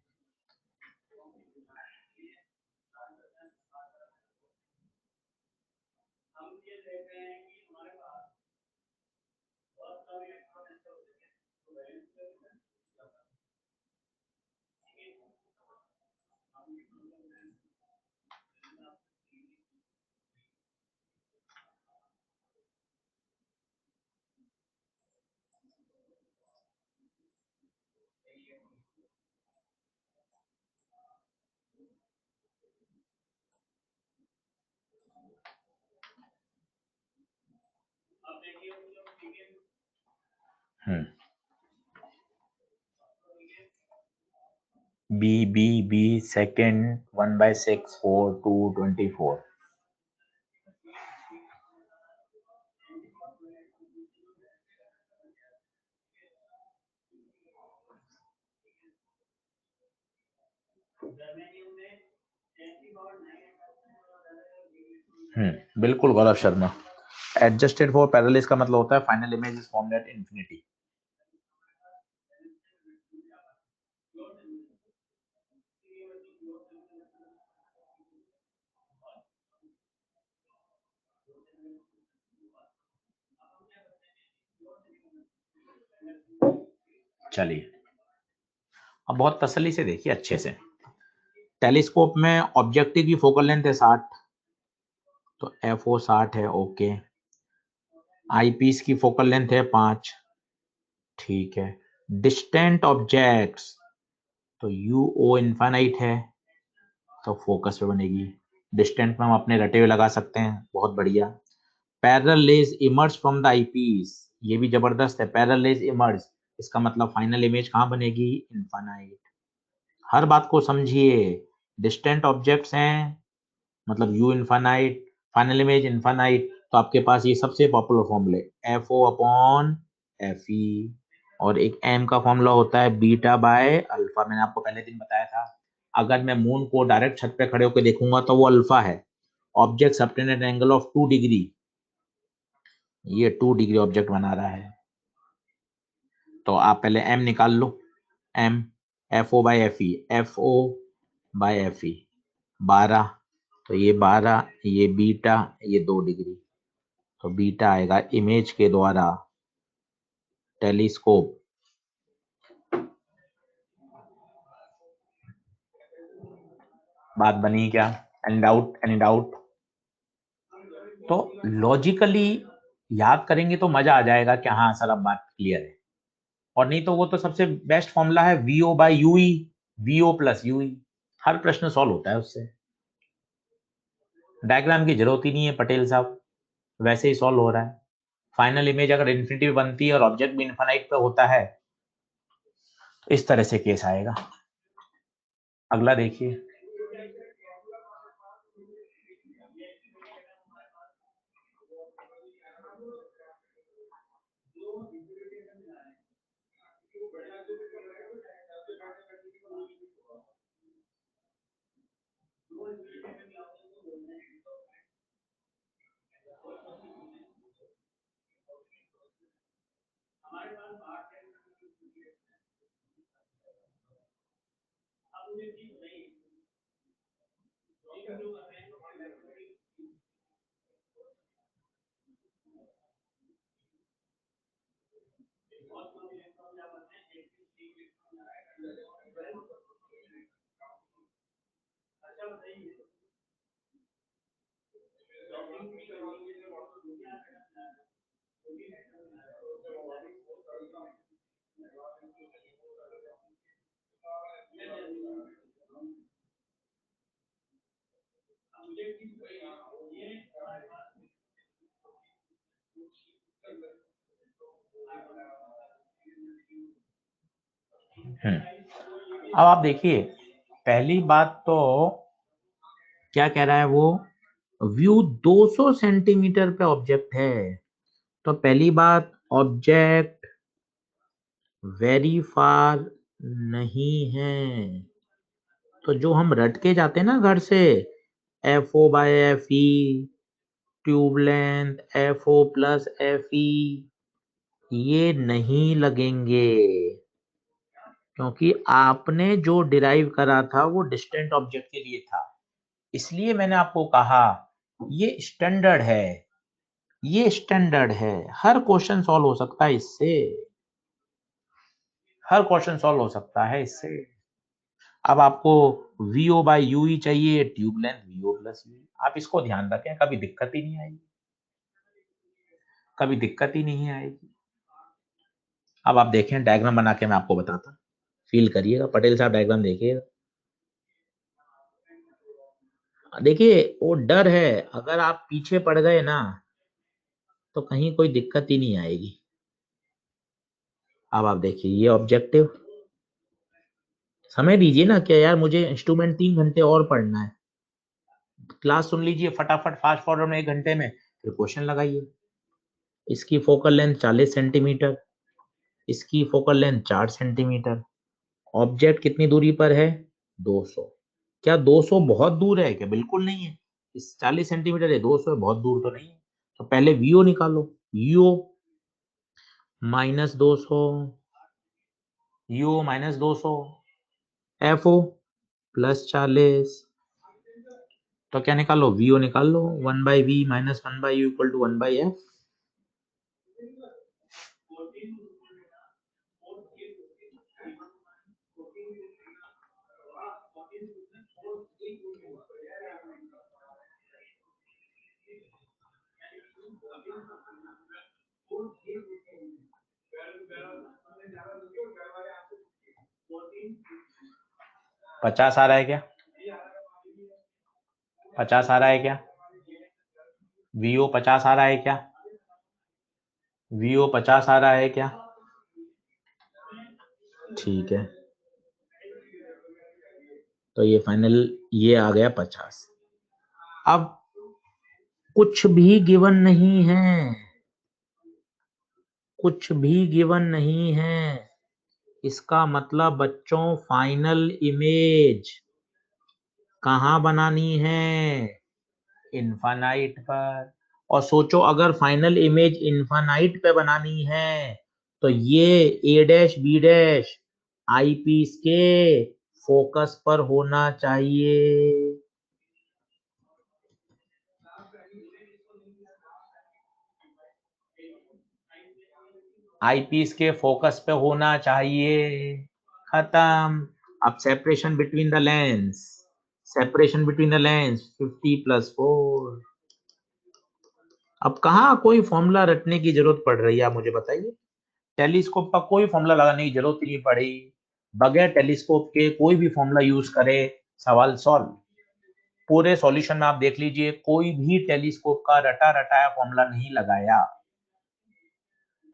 B second 1/6 4 2 24। बिल्कुल Gaurav Sharma. Adjusted for parallel का मतलब होता है final image is formed at infinity. चलिए अब बहुत तसल्ली से देखिए अच्छे से। टेलीस्कोप में ऑब्जेक्टिव की फोकल लेंथ है 60, तो FO 60 है। ओके। आईपीस की फोकल लेंथ है 5। ठीक है। डिस्टेंट ऑब्जेक्ट्स तो UO इनफाइनाइट है, तो फोकस पे बनेगी। डिस्टेंट में हम अपने रटे हुए लगा सकते हैं। बहुत बढ़िया। Parallel raise emerge from the eyepiece, ये भी जबरदस्त है। पैरेलल रेज इमर्ज इसका मतलब फाइनल इमेज कहाँ बनेगी? इनफाइनाइट। हर बात को समझिए। डिस्टेंट ऑब्जेक्ट्स हैं मतलब U infinite, final image infinite, तो आपके पास ये सबसे पॉपुलर फॉर्मूले FO अपॉन FE। और एक M का फॉर्मूला होता है बीटा बाय अल्फा। मैंने आपको पहले दिन बताया था, अगर मैं मून को डायरेक्ट छत पे खड़े होकर देखूंगा तो वो अल्फा है। Object subtend at angle of 2 degree, ये 2 डिग्री ऑब्जेक्ट बना रहा है। तो आप पहले M निकाल लो। M FO by FE, FO by FE 12, तो ये 12, ये बीटा, ये 2 डिग्री, तो बीटा आएगा इमेज के द्वारा टेलीस्कोप। बात बनी क्या? Any doubt? Any doubt? तो लॉजिकली याद करेंगे तो मजा आ जाएगा कि हाँ सर अब बात क्लियर है। और नहीं तो वो तो सबसे बेस्ट फॉर्मूला है VO by UE, VO plus UE। हर प्रश्न सॉल्व होता है उससे। डायग्राम की जरूरत ही नहीं है पटेल साहब, वैसे ही सॉल्व हो रहा है। फाइनल इमेज अगर इन्फिनिटी पे बनती है और ऑब्जेक्ट भी इनफाइनाइट पे होता है, इस तरह से केस आएगा। अगला देखिए। अब आप देखिए, पहली बात तो क्या कह रहा है वो, व्यू 200 सेंटीमीटर पे ऑब्जेक्ट है। तो पहली बात, ऑब्जेक्ट वेरी फार नहीं है। तो जो हम रट के जाते हैं ना घर से, F O by F E, tube length F O plus F E, ये नहीं लगेंगे, क्योंकि आपने जो डिराइव करा था वो डिस्टेंट ऑब्जेक्ट के लिए था। इसलिए मैंने आपको कहा ये स्टैंडर्ड है, ये स्टैंडर्ड है, हर क्वेश्चन सॉल्व हो सकता है इससे, हर क्वेश्चन सॉल्व हो सकता है इससे। अब आपको वीओ बाई यू ही चाहिए, tube length V O plus U, आप इसको ध्यान रखें, कभी दिक्कत ही नहीं आएगी, कभी दिक्कत ही नहीं आएगी। अब आप देखें, डायग्राम बना के मैं आपको बताता, फील करिएगा, पटेल साहब डायग्राम देखिएगा। देखिए वो डर है, अगर आप पीछे पड़ गए ना तो कहीं कोई दिक्कत ही नहीं आएगी। अब आप देखिए, ये ऑब्जेक्टिव, समय दीजिए ना, क्या यार मुझे इंस्ट्रूमेंट 3 घंटे और पढ़ना है, क्लास सुन लीजिए फटाफट फास्ट फॉरवर्ड में 1 घंटे में, फिर क्वेश्चन लगाइए। इसकी फोकल लेंथ 40 सेंटीमीटर, इसकी फोकल लेंथ 4 सेंटीमीटर, ऑब्जेक्ट कितनी दूरी पर है, 200। क्या 200 बहुत दूर है क्या, बिल्कुल नहीं है। इस 40 सेंटीमीटर है, 200 है, बहुत दूर तो नहीं है। तो पहले वीओ निकालो, U minus 200, U minus 200, F O plus 40। तो क्या निकालो, वीओ निकाल लो, 1/v minus 1/u equal to 1/f। पचास आ रहा है क्या, 50 आ रहा है क्या, वीओ 50 आ रहा है क्या, वीओ 50 आ रहा है क्या, ठीक है। तो ये फाइनल, ये आ गया 50। अब कुछ भी गिवन नहीं है, कुछ भी गिवन नहीं है, इसका मतलब बच्चों फाइनल इमेज कहाँ बनानी है, इनफाइनाइट पर। और सोचो, अगर फाइनल इमेज इनफाइनाइट पे बनानी है तो ये a dash B dash eyepiece के फोकस पर होना चाहिए। आई पीस के फोकस पे होना चाहिए, खत्म। अब separation between the lens, separation between the lens 50+4। अब कहाँ कोई फॉर्मूला रटने की जरूरत पड़ रही है, आप मुझे बताइए। टेलीस्कोप का कोई फॉर्मूला लगाने की जरूरत नहीं पड़ी, बगैर टेलीस्कोप के कोई भी फॉर्मूला यूज करे, सवाल सॉल्व। पूरे सॉल्यूशन में आप देख लीजिए, कोई भी टेलीस्कोप का रटा रटाया फॉर्मूला नहीं लगाया।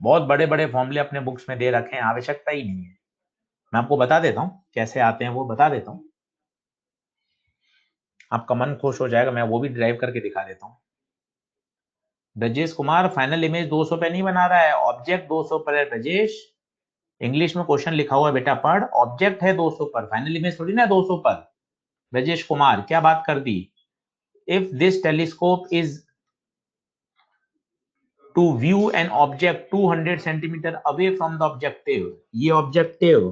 बहुत बड़े बड़े फॉर्मूले अपने बुक्स में दे रखे हैं, आवश्यकता ही नहीं है। मैं आपको बता देता हूँ कैसे आते हैं, वो बता देता हूँ, आपका मन खुश हो जाएगा, मैं वो भी ड्राइव करके दिखा देता हूँ। ब्रजेश कुमार फाइनल इमेज 200 पे नहीं बना रहा है, ऑब्जेक्ट 200 पर है ब्रजेश। इंग्लिश में क्वेश्चन लिखा हुआ है बेटा, पढ़, ऑब्जेक्ट है 200 पर, फाइनल इमेज थोड़ी ना 200 पर। ब्रजेश कुमार क्या बात कर दी, if this telescope is to view an object 200 centimetre away from the objective, ये ऑब्जेक्टिव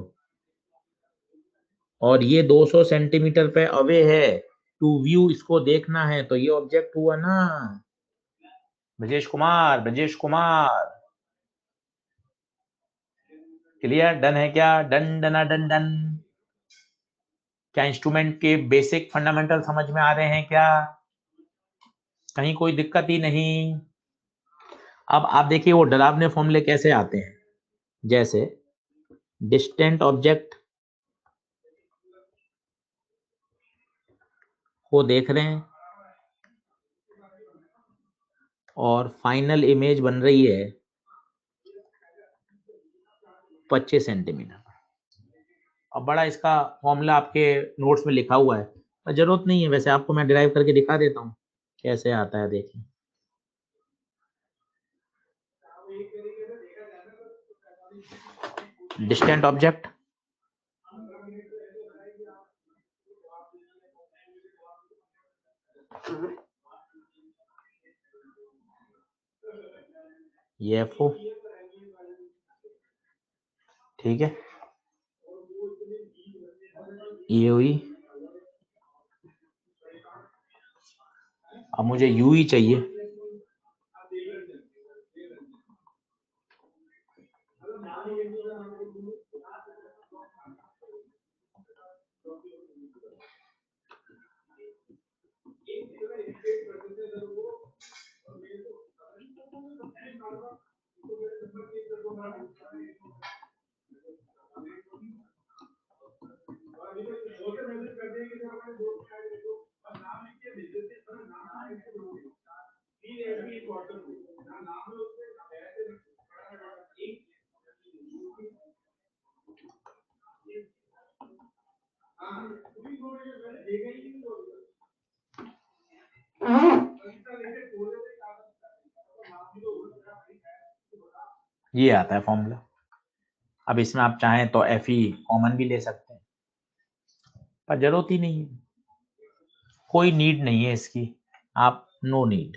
और ये 200 सेंटीमीटर पे अवे है, टू व्यू इसको देखना है, तो ये ऑब्जेक्ट हुआ ना। ब्रजेश कुमार, ब्रजेश कुमार, क्लियर? डन है क्या? डन डना डन डन। क्या इंस्ट्रूमेंट के बेसिक फंडामेंटल समझ में आ रहे हैं क्या? कहीं कोई दिक्कत ही नहीं। अब आप देखिए वो डरावने फॉर्मूले कैसे आते हैं, जैसे डिस्टेंट ऑब्जेक्ट को देख रहे हैं और फाइनल इमेज बन रही है 25 सेंटीमीटर। अब बड़ा इसका फॉर्मूला आपके नोट्स में लिखा हुआ है, पर जरूरत नहीं है, वैसे आपको मैं डिराइव करके दिखा देता हूँ कैसे आता है। देखिए डिस्टेंट ऑब्जेक्ट, ये एफओ, ठीक है, ये हुई। अब मुझे यू ही चाहिए, ये आता है फॉर्मूला। अब इसमें आप चाहें तो एफ ई कॉमन भी ले सकते हैं, पर जरूरत ही नहीं है, कोई नीड नहीं है इसकी। आप नो नीड,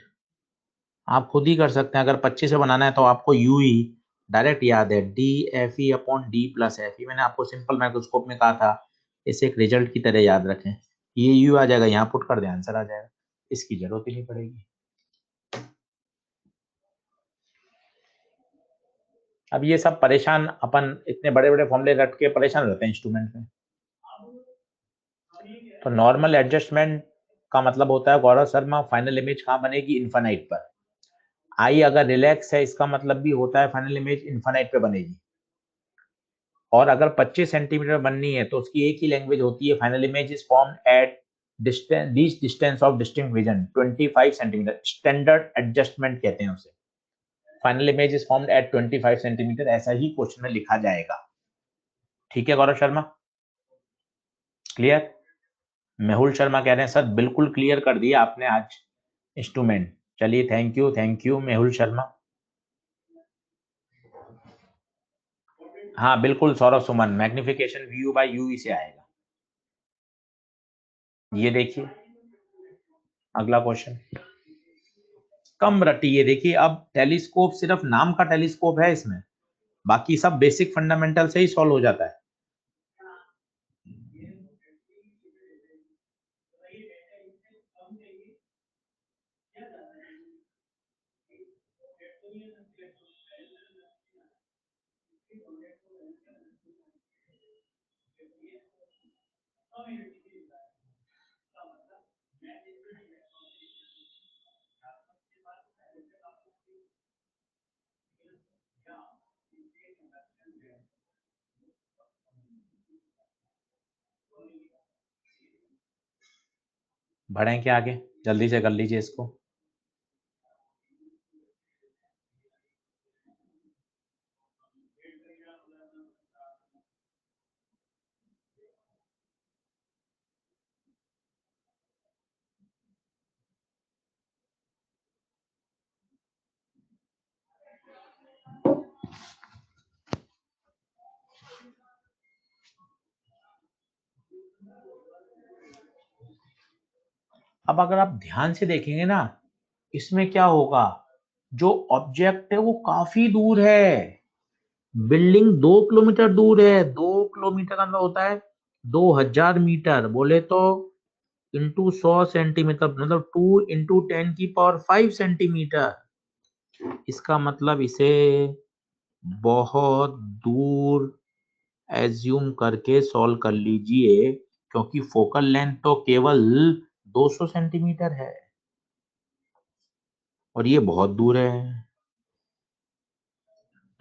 आप खुद ही कर सकते हैं। अगर 25 से बनाना है तो आपको यू ही डायरेक्ट याद है, D F E upon D plus F ई। मैंने आपको सिंपल माइक्रोस्कोप में कहा था इसे एक रिजल्ट की तरह याद रखें। ये यू आ जाएगा, यहाँ पुट कर दे, आंसर आ जाएगा, इसकी जरूरत ही नहीं पड़ेगी। अब ये सब परेशान, अपन इतने बड़े बड़े फॉर्मूले रट के परेशान रहते हैं इंस्ट्रूमेंट में। तो नॉर्मल एडजस्टमेंट का मतलब होता है गौरव शर्मा, फाइनल इमेज कहाँ बनेगी? इन्फानाइट पर। आई अगर रिलैक्स है इसका मतलब भी होता है फाइनल इमेज इन्फानाइट पे बनेगी। और अगर 25 सेंटीमीटर बननी है तो उसकी एक ही लैंग्वेज होती है, final image is formed at distance, least distance of distinct vision 25 centimetre, standard adjustment कहते हैं उसे। Final image is formed at 25 centimetre, ऐसा ही क्वेश्चन में लिखा जाएगा। ठीक है गौरव शर्मा, क्लियर? मेहुल शर्मा कह रहे हैं सर बिल्कुल क्लियर कर दिया आपने आज इंस्ट्रूमेंट। चलिए थैंक यू मेहुल शर्मा। हाँ बिल्कुल Saurabh Suman, magnification view bye you से आएगा। ये देखिए अगला क्वेश्चन, कम रटिए। देखिए अब टेलीस्कोप सिर्फ नाम का टेलीस्कोप है, इसमें बाकी सब बेसिक फंडामेंटल से ही सॉल्व हो जाता है। बढ़ें क्या आगे, जल्दी से कर लीजिए इसको। अब अगर आप ध्यान से देखेंगे ना, इसमें क्या होगा, जो ऑब्जेक्ट है वो काफी दूर है। बिल्डिंग 2 किलोमीटर दूर है, 2 किलोमीटर का मतलब होता है 2000 मीटर बोले तो इंटू 100 सेंटीमीटर, मतलब 2 इंटू 10⁵ सेंटीमीटर। इसका मतलब इसे बहुत दूर एज्यूम करके सॉल्व कर लीजिए, क्योंकि फोकल लेंथ तो केवल 200 सेंटीमीटर है और ये बहुत दूर है,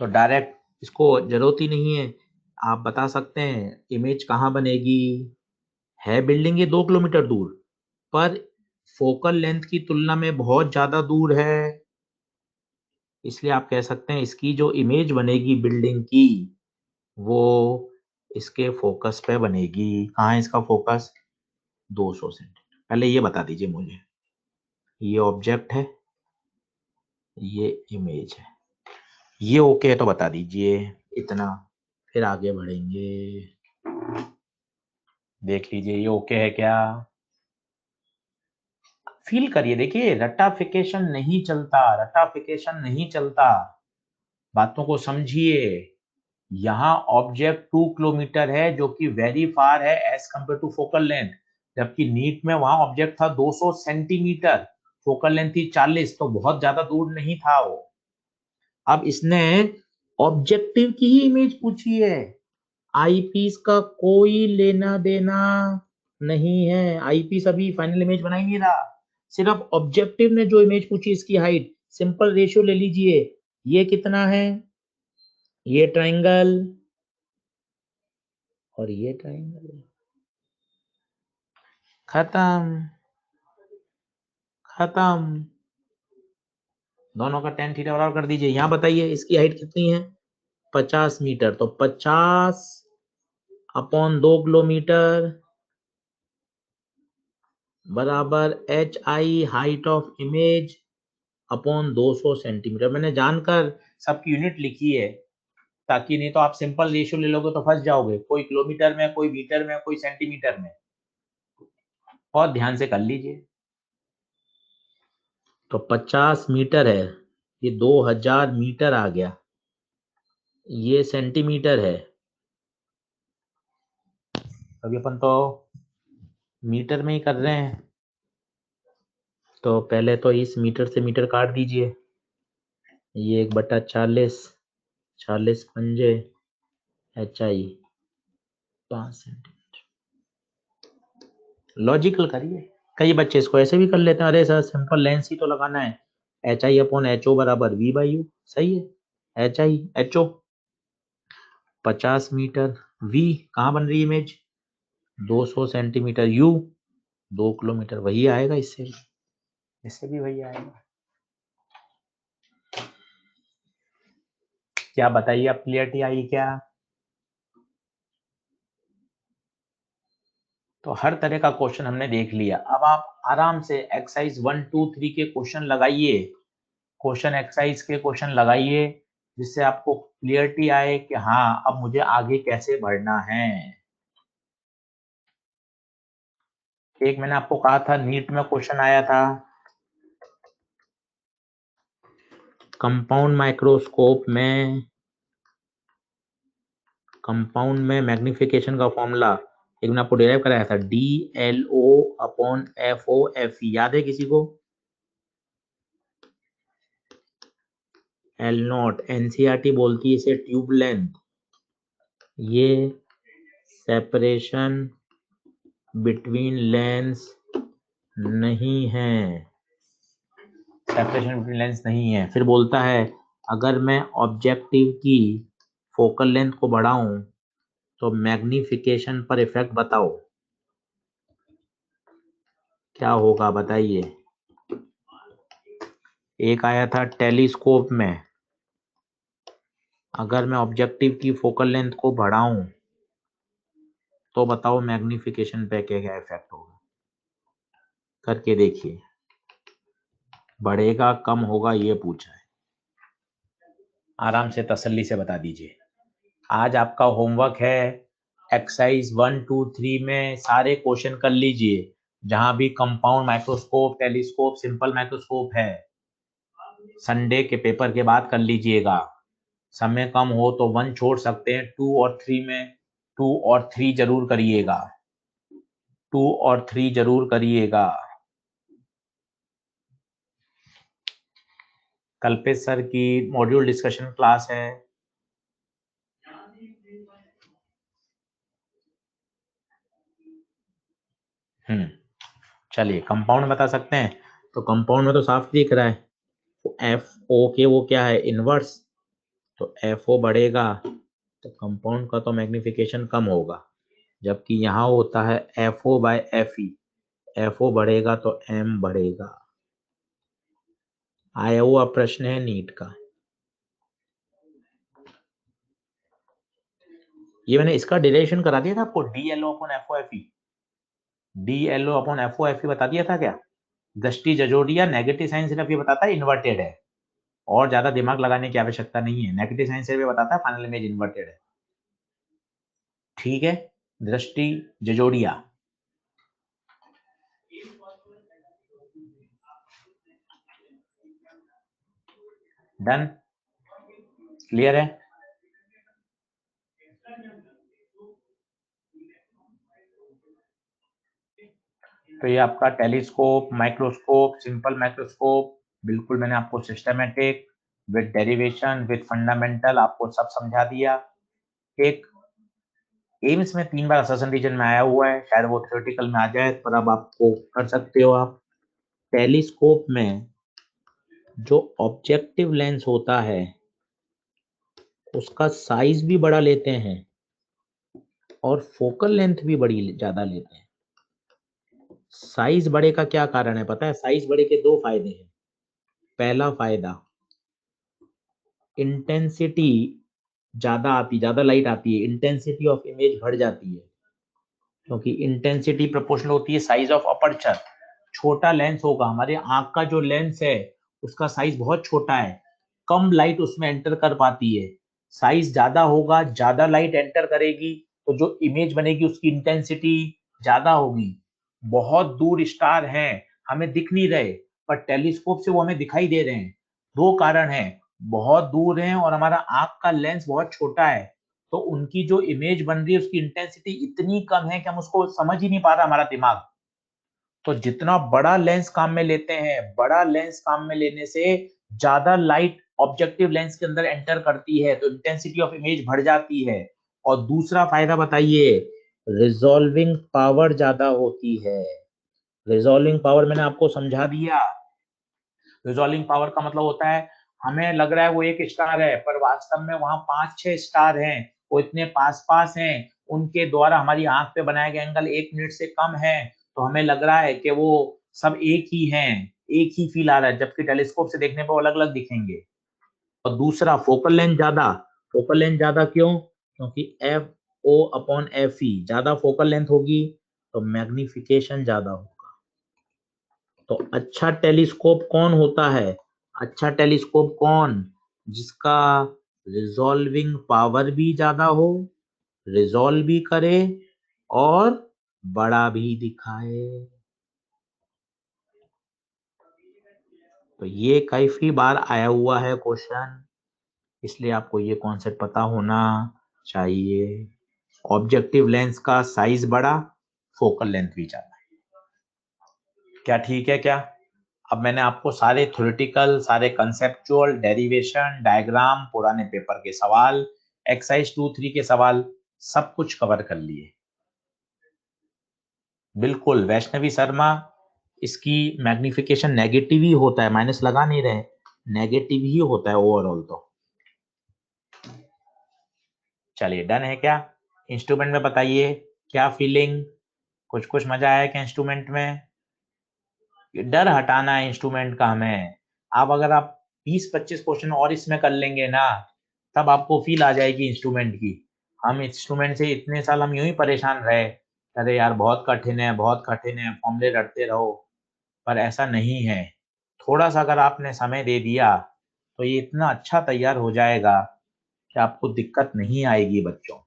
तो डायरेक्ट इसको जरूरत ही नहीं है। आप बता सकते हैं इमेज कहाँ बनेगी। है बिल्डिंग ये 2 किलोमीटर दूर, पर फोकल लेंथ की तुलना में बहुत ज्यादा दूर है, इसलिए आप कह सकते हैं इसकी जो इमेज बनेगी बिल्डिंग की, वो इसके फोकस पे बनेगी। कहाँ है इसका फोकस? 200 सेंटीमीटर। पहले ये बता दीजिए मुझे, ये ऑब्जेक्ट है, ये इमेज है, ये ओके है तो बता दीजिए इतना, फिर आगे बढ़ेंगे। देख लीजिए ये ओके है क्या? फील करिए, देखिए रटाफिकेशन नहीं चलता, रटाफिकेशन नहीं चलता, बातों को समझिए। यहाँ ऑब्जेक्ट 2 किलोमीटर है जो कि वेरी फार है as compare to focal length, जबकि नीट में वहां ऑब्जेक्ट था 200 सेंटीमीटर, फोकल लेंथ थी 40, तो बहुत ज्यादा दूर नहीं था वो। अब इसने ऑब्जेक्टिव की ही इमेज पूछी है, आईपीस का कोई लेना देना नहीं है, आईपीस अभी फाइनल इमेज बना ही नहीं रहा, सिर्फ ऑब्जेक्टिव ने जो इमेज पूछी इसकी हाइट। सिंपल रेशियो ले लीजिए, ये कितना है, ये ट्राइंगल और ये ट्राइंगल, खत्म, खत्म। दोनों का tan थीटा बराबर कर दीजिए। यहां बताइए इसकी हाइट कितनी है, 50 मीटर, तो 50/2 किलोमीटर बराबर HI height of image upon 200 centimetre. मैंने जानकर सबकी यूनिट लिखी है, ताकि नहीं तो आप सिंपल रेशियो ले लोगे तो फंस जाओगे, कोई किलोमीटर में, कोई मीटर में, कोई सेंटीमीटर में। और ध्यान से कर लीजिए। तो 50 मीटर है, ये 2000 मीटर आ गया, ये सेंटीमीटर है, अभी अपन तो मीटर में ही कर रहे हैं, तो पहले तो इस मीटर से मीटर काट दीजिए, ये 1/40, 40 पंजे, HI 5 सेंटीमीटर। लॉजिकल करिए, कई बच्चे इसको ऐसे भी कर लेते हैं, अरे सर सिंपल लेंस ही तो लगाना है, HI/HO बराबर V/U, सही है, HI/HO 50 मीटर, V कहाँ बन रही है इमेज, 200 सेंटीमीटर, U 2 किलोमीटर, वही आएगा, इससे भी वही आएगा। क्या बताइए, अब क्लियरिटी आई क्या? तो हर तरह का क्वेश्चन हमने देख लिया, अब आप आराम से एक्सरसाइज 1, 2, 3 के क्वेश्चन लगाइए, क्वेश्चन एक्सरसाइज के क्वेश्चन लगाइए, जिससे आपको क्लियरिटी आए कि हाँ अब मुझे आगे कैसे बढ़ना है। एक मैंने आपको कहा था नीट में क्वेश्चन आया था, कंपाउंड माइक्रोस्कोप में, कंपाउंड में मैग्निफिकेशन का फॉर्मूला एक मैंने आपको डिराइव कराया था, DLO/FOFE, याद है किसी को? L0, NCERT बोलती है इसे ट्यूब लेंथ, ये सेपरेशन बिटवीन लेंस नहीं है, सेपरेशन बिटवीन लेंस नहीं है। फिर बोलता है अगर मैं ऑब्जेक्टिव की फोकल लेंथ को बढ़ाऊं तो मैग्निफिकेशन पर इफेक्ट बताओ, क्या होगा बताइए। एक आया था टेलीस्कोप में, अगर मैं ऑब्जेक्टिव की फोकल लेंथ को बढ़ाऊं तो बताओ मैग्निफिकेशन पे क्या क्या इफेक्ट होगा, करके देखिए। बढ़ेगा कम होगा ये पूछा है, आराम से तसल्ली से बता दीजिए। आज आपका होमवर्क है एक्सरसाइज 1, 2, 3 में सारे क्वेश्चन कर लीजिए, जहां भी compound microscope, telescope, simple microscope है, संडे के पेपर के बाद कर लीजिएगा। समय कम हो तो 1 छोड़ सकते हैं, 2 और 3 में 2 और 3 जरूर करिएगा, 2 और 3 जरूर करिएगा। कल्पेश सर की मॉड्यूल डिस्कशन क्लास है। चलिए कंपाउंड बता सकते हैं, तो कंपाउंड में तो साफ दिख रहा है, एफ ओ के वो क्या है, इनवर्स, तो एफ ओ बढ़ेगा तो कंपाउंड का तो मैग्निफिकेशन कम होगा, जबकि यहाँ होता है F O by F E, F O बढ़ेगा तो एम बढ़ेगा। आया हुआ प्रश्न है नीट का, ये मैंने इसका डिरेक्शन करा दिया था आपको, D L O upon F O F E, D L O upon F O F E बता दिया था क्या? दृष्टि जजोरिया नेगेटिव साइन सिर्फ ये बताता है इन्वर्टेड है, और ज्यादा दिमाग लगाने की आवश्यकता नहीं है, नेगेटिव साइन सिर्फ ये बताता है फाइनल इमेज इन्वर्टेड है। ठीक है, दृष्टि जजोरिया। डन, क्लियर है? तो ये आपका टेलीस्कोप, माइक्रोस्कोप, सिंपल माइक्रोस्कोप, बिल्कुल मैंने आपको systematic with derivation with fundamental आपको सब समझा दिया। एक एम्स में 3 बार असर्शन रीजन में आया हुआ है, शायद वो थ्योरेटिकल में आ जाए, पर अब आपको कर सकते हो आप। टेलीस्कोप में जो ऑब्जेक्टिव लेंस होता है उसका साइज भी बड़ा लेते हैं और फोकल लेंथ भी बड़ी ज्यादा लेते हैं। साइज बड़े का क्या कारण है पता है? साइज बड़े के 2 फायदे हैं। पहला फायदा, इंटेंसिटी ज्यादा लाइट आती है, इंटेंसिटी ऑफ इमेज बढ़ जाती है, क्योंकि इंटेंसिटी प्रोपोर्शनल होती है साइज ऑफ अपर्चर। छोटा लेंस होगा, हमारे आंख का जो लेंस है उसका साइज बहुत छोटा है, कम लाइट उसमें एंटर कर पाती है। साइज ज्यादा होगा, ज्यादा लाइट एंटर करेगी, तो जो इमेज बनेगी उसकी इंटेंसिटी ज्यादा होगी। बहुत दूर स्टार हैं, हमें दिख नहीं रहे, पर टेलीस्कोप से वो हमें दिखाई दे रहे हैं। 2 कारण हैं, बहुत दूर हैं और हमारा आंख का लेंस बहुत छोटा है, तो उनकी जो इमेज बन रही है उसकी इंटेंसिटी इतनी कम है कि हम उसको समझ ही नहीं पा रहा हमारा दिमाग। तो जितना बड़ा लेंस काम में लेते हैं, बड़ा लेंस काम में लेने से ज्यादा लाइट ऑब्जेक्टिव लेंस के अंदर एंटर करती है, तो इंटेंसिटी ऑफ इमेज बढ़ जाती है। और दूसरा फायदा बताइए, रिजॉल्विंग पावर ज्यादा होती है। रिजॉल्विंग पावर मैंने आपको समझा दिया। रिजॉल्विंग पावर का मतलब होता है, हमें लग रहा है वो एक स्टार है, पर वास्तव में वहां 5-6 स्टार हैं, वो इतने पास पास हैं, उनके द्वारा हमारी आंख पे बनाया गया एंगल 1 मिनट से कम है, तो हमें लग रहा है कि वो सब एक ही हैं, एक ही फील आ रहा है, जबकि टेलीस्कोप से देखने पर अलग अलग दिखेंगे। और दूसरा, फोकल लेंथ ज्यादा। फोकल लेंथ ज्यादा क्यों? क्योंकि F O upon F E ज्यादा फोकल लेंथ होगी तो मैग्निफिकेशन ज्यादा होगा। तो अच्छा टेलीस्कोप कौन होता है? अच्छा टेलीस्कोप कौन? जिसका रिजॉल्विंग पावर भी ज्यादा हो, रिजॉल्व भी करे और बड़ा भी दिखाए। तो ये काफी बार आया हुआ है क्वेश्चन, इसलिए आपको ये कॉन्सेप्ट पता होना चाहिए। ऑब्जेक्टिव लेंस का साइज बड़ा, फोकल लेंथ भी ज्यादा। क्या ठीक है क्या? अब मैंने आपको सारे थ्योरेटिकल, सारे कंसेप्चुअल, डेरिवेशन, डायग्राम, पुराने पेपर के सवाल, एक्सरसाइज 2-3 के सवाल सब कुछ कवर कर लिए। बिल्कुल वैष्णवी शर्मा, इसकी मैग्निफिकेशन नेगेटिव ही होता है, माइनस लगा नहीं रहे, नेगेटिव ही होता है ओवरऑल। तो चलिए डन है क्या? इंस्ट्रूमेंट में बताइए क्या फीलिंग, कुछ कुछ मजा आया क्या इंस्ट्रूमेंट में? डर हटाना है इंस्ट्रूमेंट का हमें। आप अगर आप 20-25 क्वेश्चन और इसमें कर लेंगे ना, तब आपको फील आ जाएगी इंस्ट्रूमेंट की। हम इंस्ट्रूमेंट से इतने साल हम यूं ही परेशान रहे, अरे यार बहुत कठिन है, बहुत कठिन है, फॉर्मूले रटते रहो, पर ऐसा नहीं है। थोड़ा सा अगर आपने समय दे दिया तो ये इतना अच्छा तैयार हो जाएगा कि आपको दिक्कत नहीं आएगी बच्चों,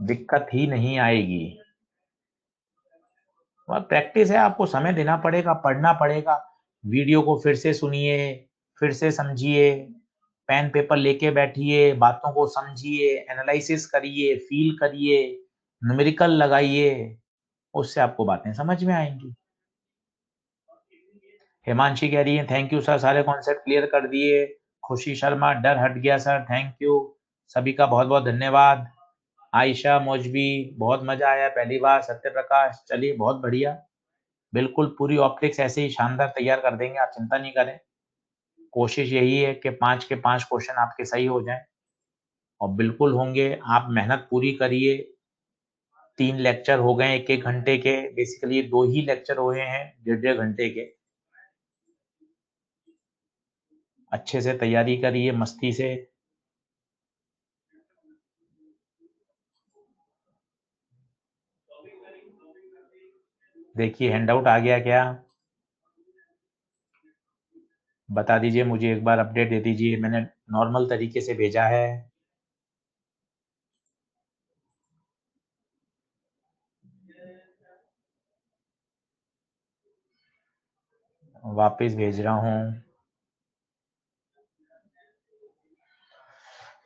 दिक्कत ही नहीं आएगी। और प्रैक्टिस है, आपको समय देना पड़ेगा, पढ़ना पड़ेगा, वीडियो को फिर से सुनिए, फिर से समझिए, पेन पेपर लेके बैठिए, बातों को समझिए, एनालिसिस करिए, फील करिए, न्यूमेरिकल लगाइए, उससे आपको बातें समझ में आएँगी। हिमांशी कह रही है थैंक यू सर, सारे कॉन्सेप्ट क्लियर कर दिए। खुशी शर्मा डर हट गया सर, थैंक यू। सभी का बहुत-बहुत धन्यवाद। आयशा मौजवी बहुत मज़ा आया पहली बार। सत्यप्रकाश चलिए बहुत बढ़िया। बिल्कुल पूरी ऑप्टिक्स ऐसे ही शानदार तैयार कर देंगे, आप चिंता नहीं करें। कोशिश यही है कि 5 के 5 क्वेश्चन आपके सही हो जाएँ और बिल्कुल होंगे। आप मेहनत पूरी करिए। 3 लेक्चर हो गए 1-1 घंटे के, बेसिकली 2 ही लेक्चर हुए हैं डेढ़-डेढ़ घंटे के। अच्छे से तैयारी करिए मस्ती से। देखिए हैंडआउट आ गया क्या? बता दीजिए मुझे, एक बार अपडेट दे दीजिए। मैंने नॉर्मल तरीके से भेजा है। वापस भेज रहा हूँ।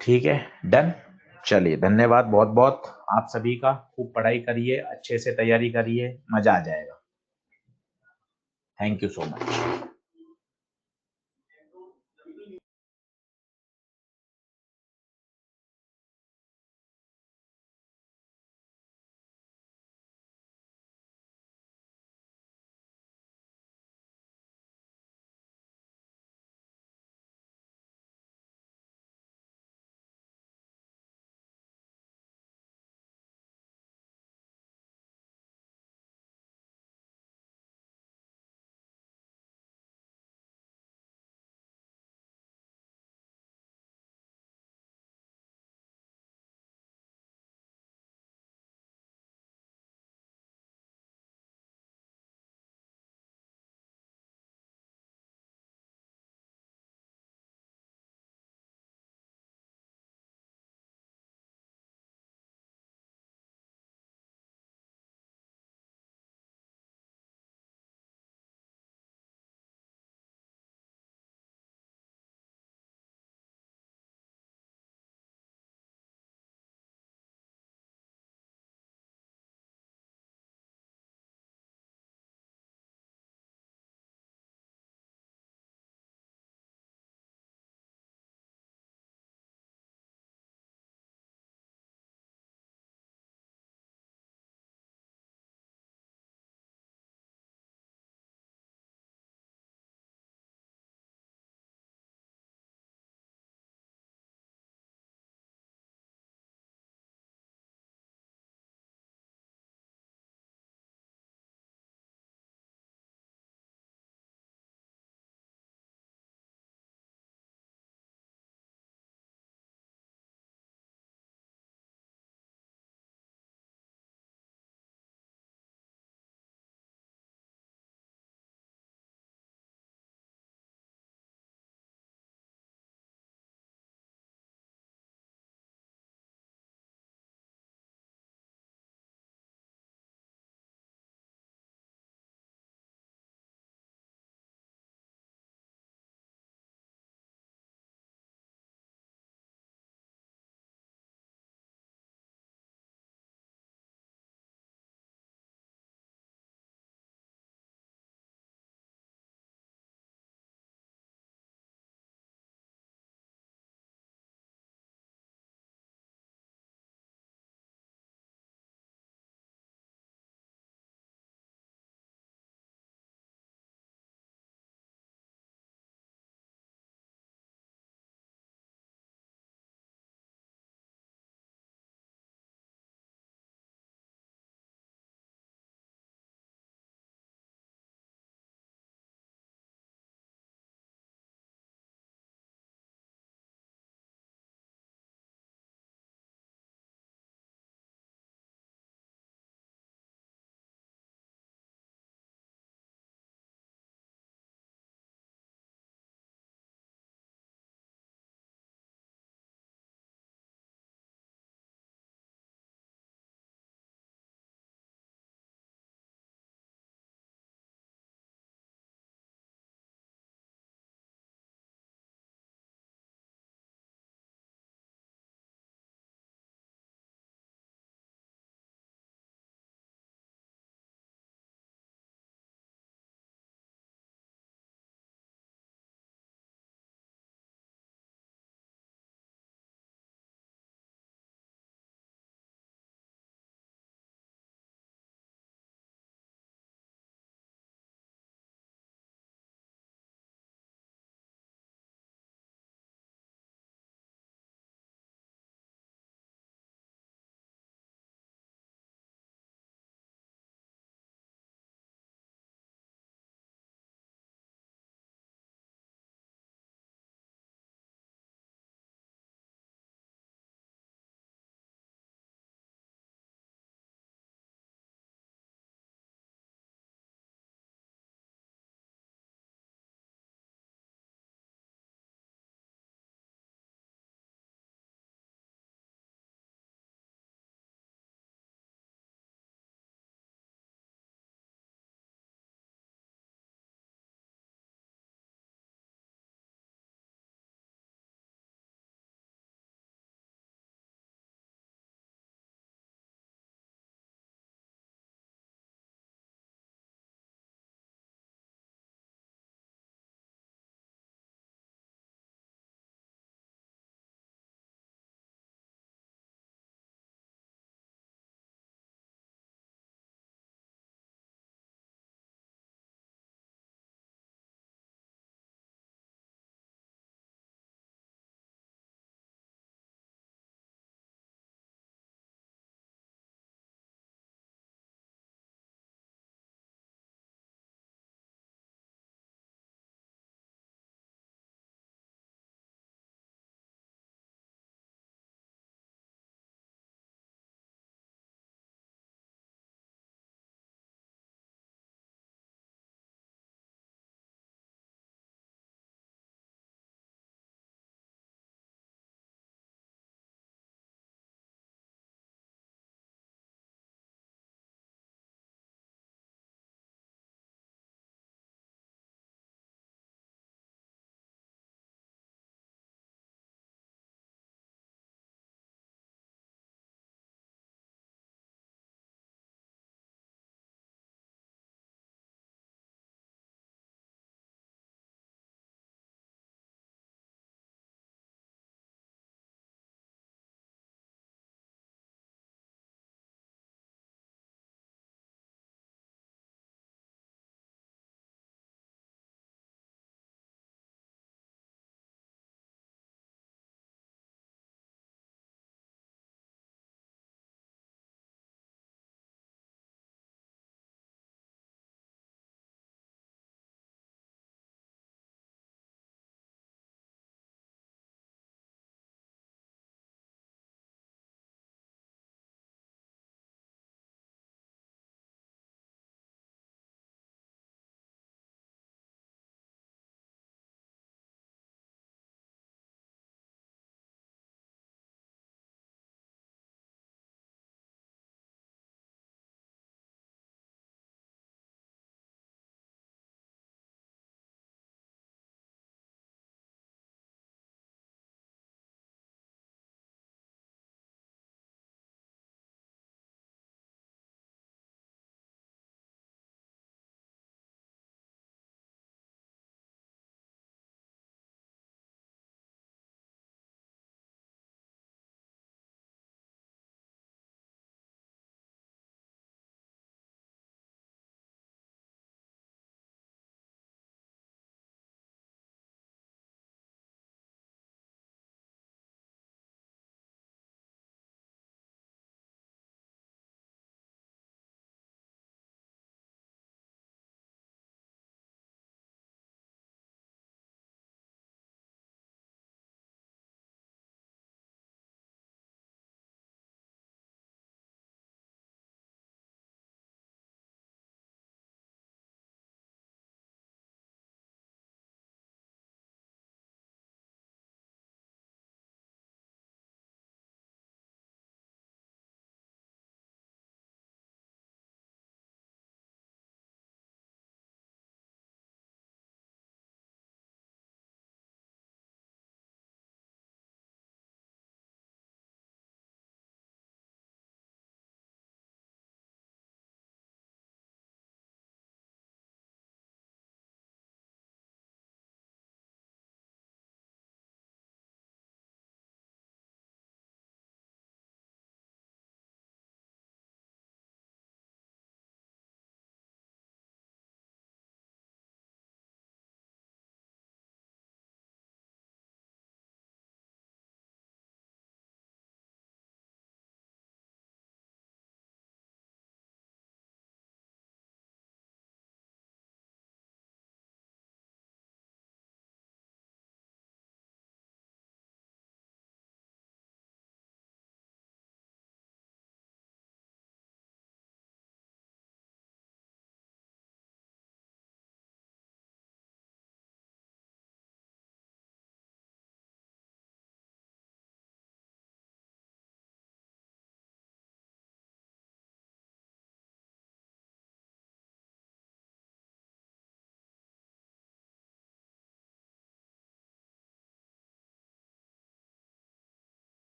ठीक है, डन। चलिए धन्यवाद बहुत-बहुत आप सभी का। खूब पढ़ाई करिए, अच्छे से तैयारी करिए, मज़ा आ जाएगा। Thank you so much.